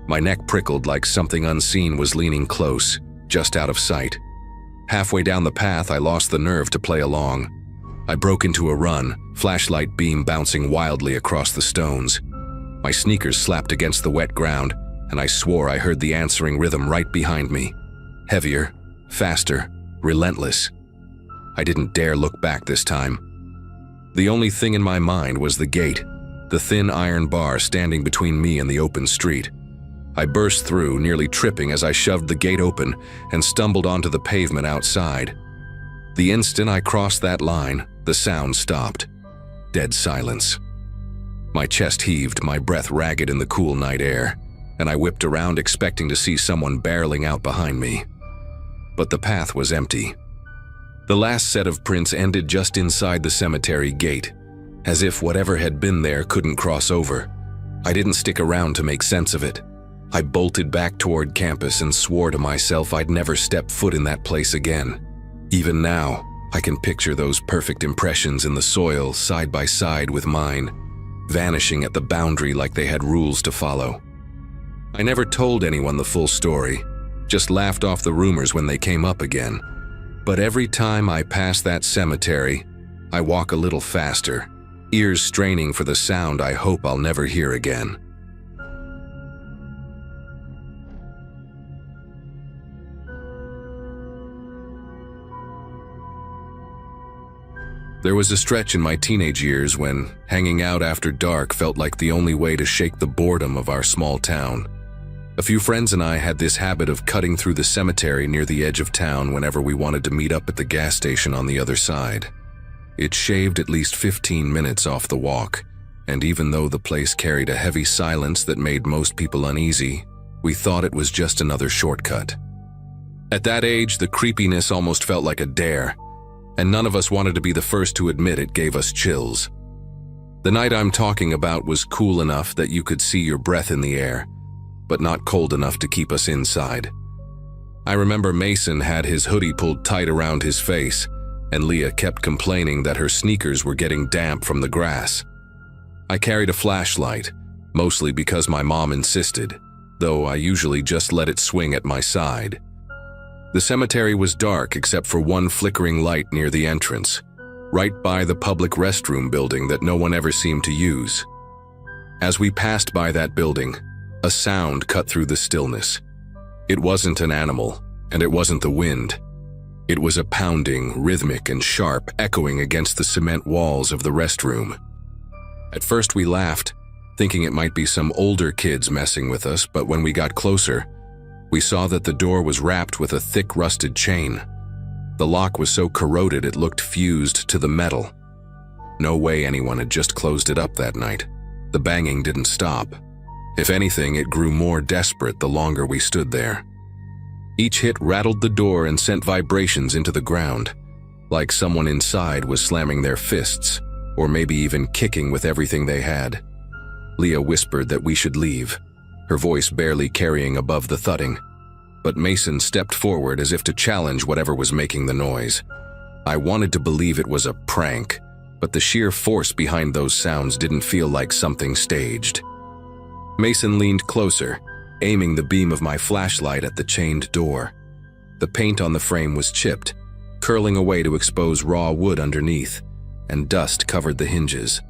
My neck prickled like something unseen was leaning close, just out of sight. Halfway down the path, I lost the nerve to play along. I broke into a run, flashlight beam bouncing wildly across the stones. My sneakers slapped against the wet ground, and I swore I heard the answering rhythm right behind me. Heavier, faster, relentless. I didn't dare look back this time. The only thing in my mind was the gate, the thin iron bar standing between me and the open street. I burst through, nearly tripping as I shoved the gate open and stumbled onto the pavement outside. The instant I crossed that line, the sound stopped. Dead silence. My chest heaved, my breath ragged in the cool night air, and I whipped around expecting to see someone barreling out behind me. But the path was empty. The last set of prints ended just inside the cemetery gate, as if whatever had been there couldn't cross over. I didn't stick around to make sense of it. I bolted back toward campus and swore to myself I'd never step foot in that place again. Even now, I can picture those perfect impressions in the soil side by side with mine, vanishing at the boundary like they had rules to follow. I never told anyone the full story, just laughed off the rumors when they came up again. But every time I pass that cemetery, I walk a little faster, ears straining for the sound I hope I'll never hear again. There was a stretch in my teenage years when hanging out after dark felt like the only way to shake the boredom of our small town. A few friends and I had this habit of cutting through the cemetery near the edge of town whenever we wanted to meet up at the gas station on the other side. It shaved at least 15 minutes off the walk, and even though the place carried a heavy silence that made most people uneasy, we thought it was just another shortcut. At that age, the creepiness almost felt like a dare, and none of us wanted to be the first to admit it gave us chills. The night I'm talking about was cool enough that you could see your breath in the air, but not cold enough to keep us inside. I remember Mason had his hoodie pulled tight around his face, and Leah kept complaining that her sneakers were getting damp from the grass. I carried a flashlight, mostly because my mom insisted, though I usually just let it swing at my side. The cemetery was dark except for one flickering light near the entrance, right by the public restroom building that no one ever seemed to use. As we passed by that building, a sound cut through the stillness. It wasn't an animal, and it wasn't the wind. It was a pounding, rhythmic and sharp, echoing against the cement walls of the restroom. At first we laughed, thinking it might be some older kids messing with us, but when we got closer, we saw that the door was wrapped with a thick rusted chain. The lock was so corroded it looked fused to the metal. No way anyone had just closed it up that night. The banging didn't stop. If anything, it grew more desperate the longer we stood there. Each hit rattled the door and sent vibrations into the ground, like someone inside was slamming their fists, or maybe even kicking with everything they had. Leah whispered that we should leave, her voice barely carrying above the thudding, but Mason stepped forward as if to challenge whatever was making the noise. I wanted to believe it was a prank, but the sheer force behind those sounds didn't feel like something staged. Mason leaned closer, aiming the beam of my flashlight at the chained door. The paint on the frame was chipped, curling away to expose raw wood underneath, and dust covered the hinges.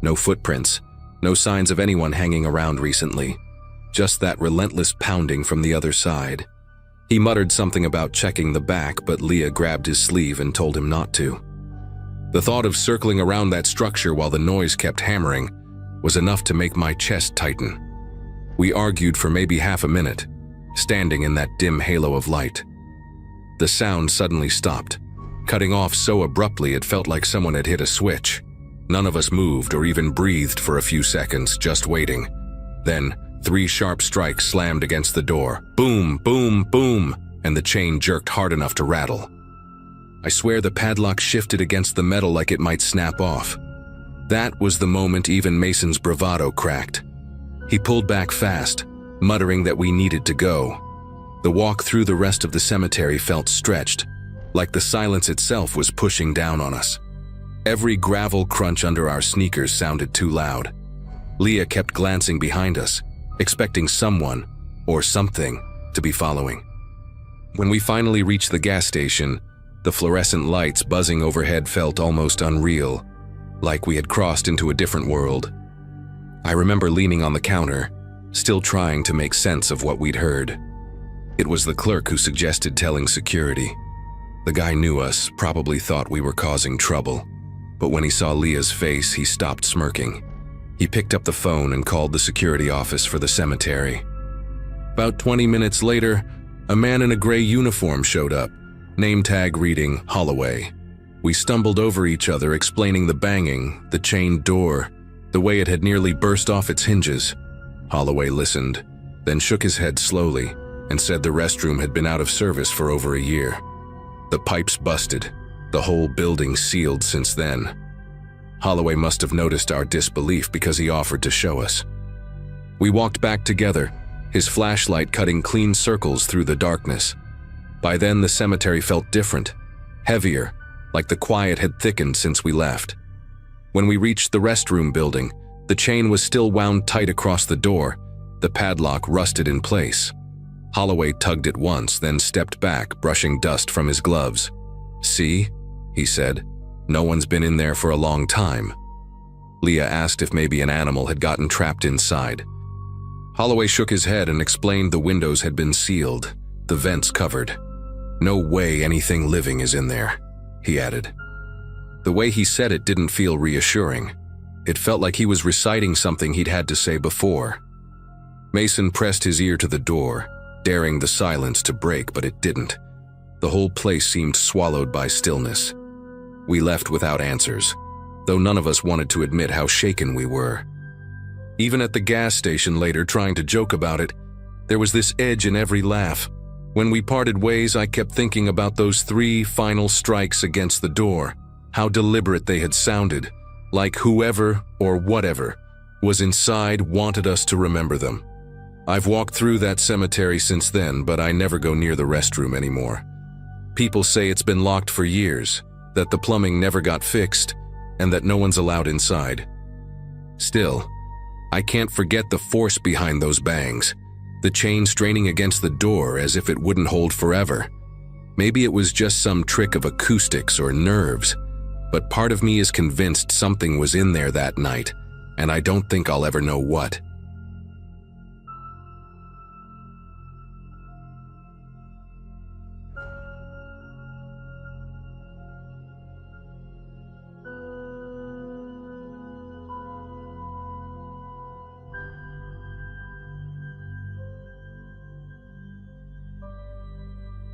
No footprints, no signs of anyone hanging around recently. Just that relentless pounding from the other side. He muttered something about checking the back, but Leah grabbed his sleeve and told him not to. The thought of circling around that structure while the noise kept hammering was enough to make my chest tighten. We argued for maybe half a minute, standing in that dim halo of light. The sound suddenly stopped, cutting off so abruptly it felt like someone had hit a switch. None of us moved or even breathed for a few seconds, just waiting. Then, 3 sharp strikes slammed against the door. Boom, boom, boom, and the chain jerked hard enough to rattle. I swear the padlock shifted against the metal like it might snap off. That was the moment even Mason's bravado cracked. He pulled back fast, muttering that we needed to go. The walk through the rest of the cemetery felt stretched, like the silence itself was pushing down on us. Every gravel crunch under our sneakers sounded too loud. Leah kept glancing behind us, expecting someone, or something, to be following. When we finally reached the gas station, the fluorescent lights buzzing overhead felt almost unreal, like we had crossed into a different world. I remember leaning on the counter, still trying to make sense of what we'd heard. It was the clerk who suggested telling security. The guy knew us, probably thought we were causing trouble, but when he saw Leah's face, he stopped smirking. He picked up the phone and called the security office for the cemetery. About 20 minutes later, a man in a gray uniform showed up, name tag reading Holloway. We stumbled over each other, explaining the banging, the chained door, the way it had nearly burst off its hinges. Holloway listened, then shook his head slowly and said the restroom had been out of service for over a year. The pipes busted, the whole building sealed since then. Holloway must have noticed our disbelief because he offered to show us. We walked back together, his flashlight cutting clean circles through the darkness. By then, the cemetery felt different, heavier, like the quiet had thickened since we left. When we reached the restroom building, the chain was still wound tight across the door, the padlock rusted in place. Holloway tugged it once, then stepped back, brushing dust from his gloves. "See?" he said. "No one's been in there for a long time." Leah asked if maybe an animal had gotten trapped inside. Holloway shook his head and explained the windows had been sealed, the vents covered. "No way anything living is in there," he added. The way he said it didn't feel reassuring. It felt like he was reciting something he'd had to say before. Mason pressed his ear to the door, daring the silence to break, but it didn't. The whole place seemed swallowed by stillness. We left without answers, though none of us wanted to admit how shaken we were. Even at the gas station later, trying to joke about it, there was this edge in every laugh. When we parted ways, I kept thinking about those 3 final strikes against the door, how deliberate they had sounded, like whoever or whatever was inside wanted us to remember them. I've walked through that cemetery since then, but I never go near the restroom anymore. People say it's been locked for years, that the plumbing never got fixed, and that no one's allowed inside. Still, I can't forget the force behind those bangs, the chain straining against the door as if it wouldn't hold forever. Maybe it was just some trick of acoustics or nerves, but part of me is convinced something was in there that night, and I don't think I'll ever know what.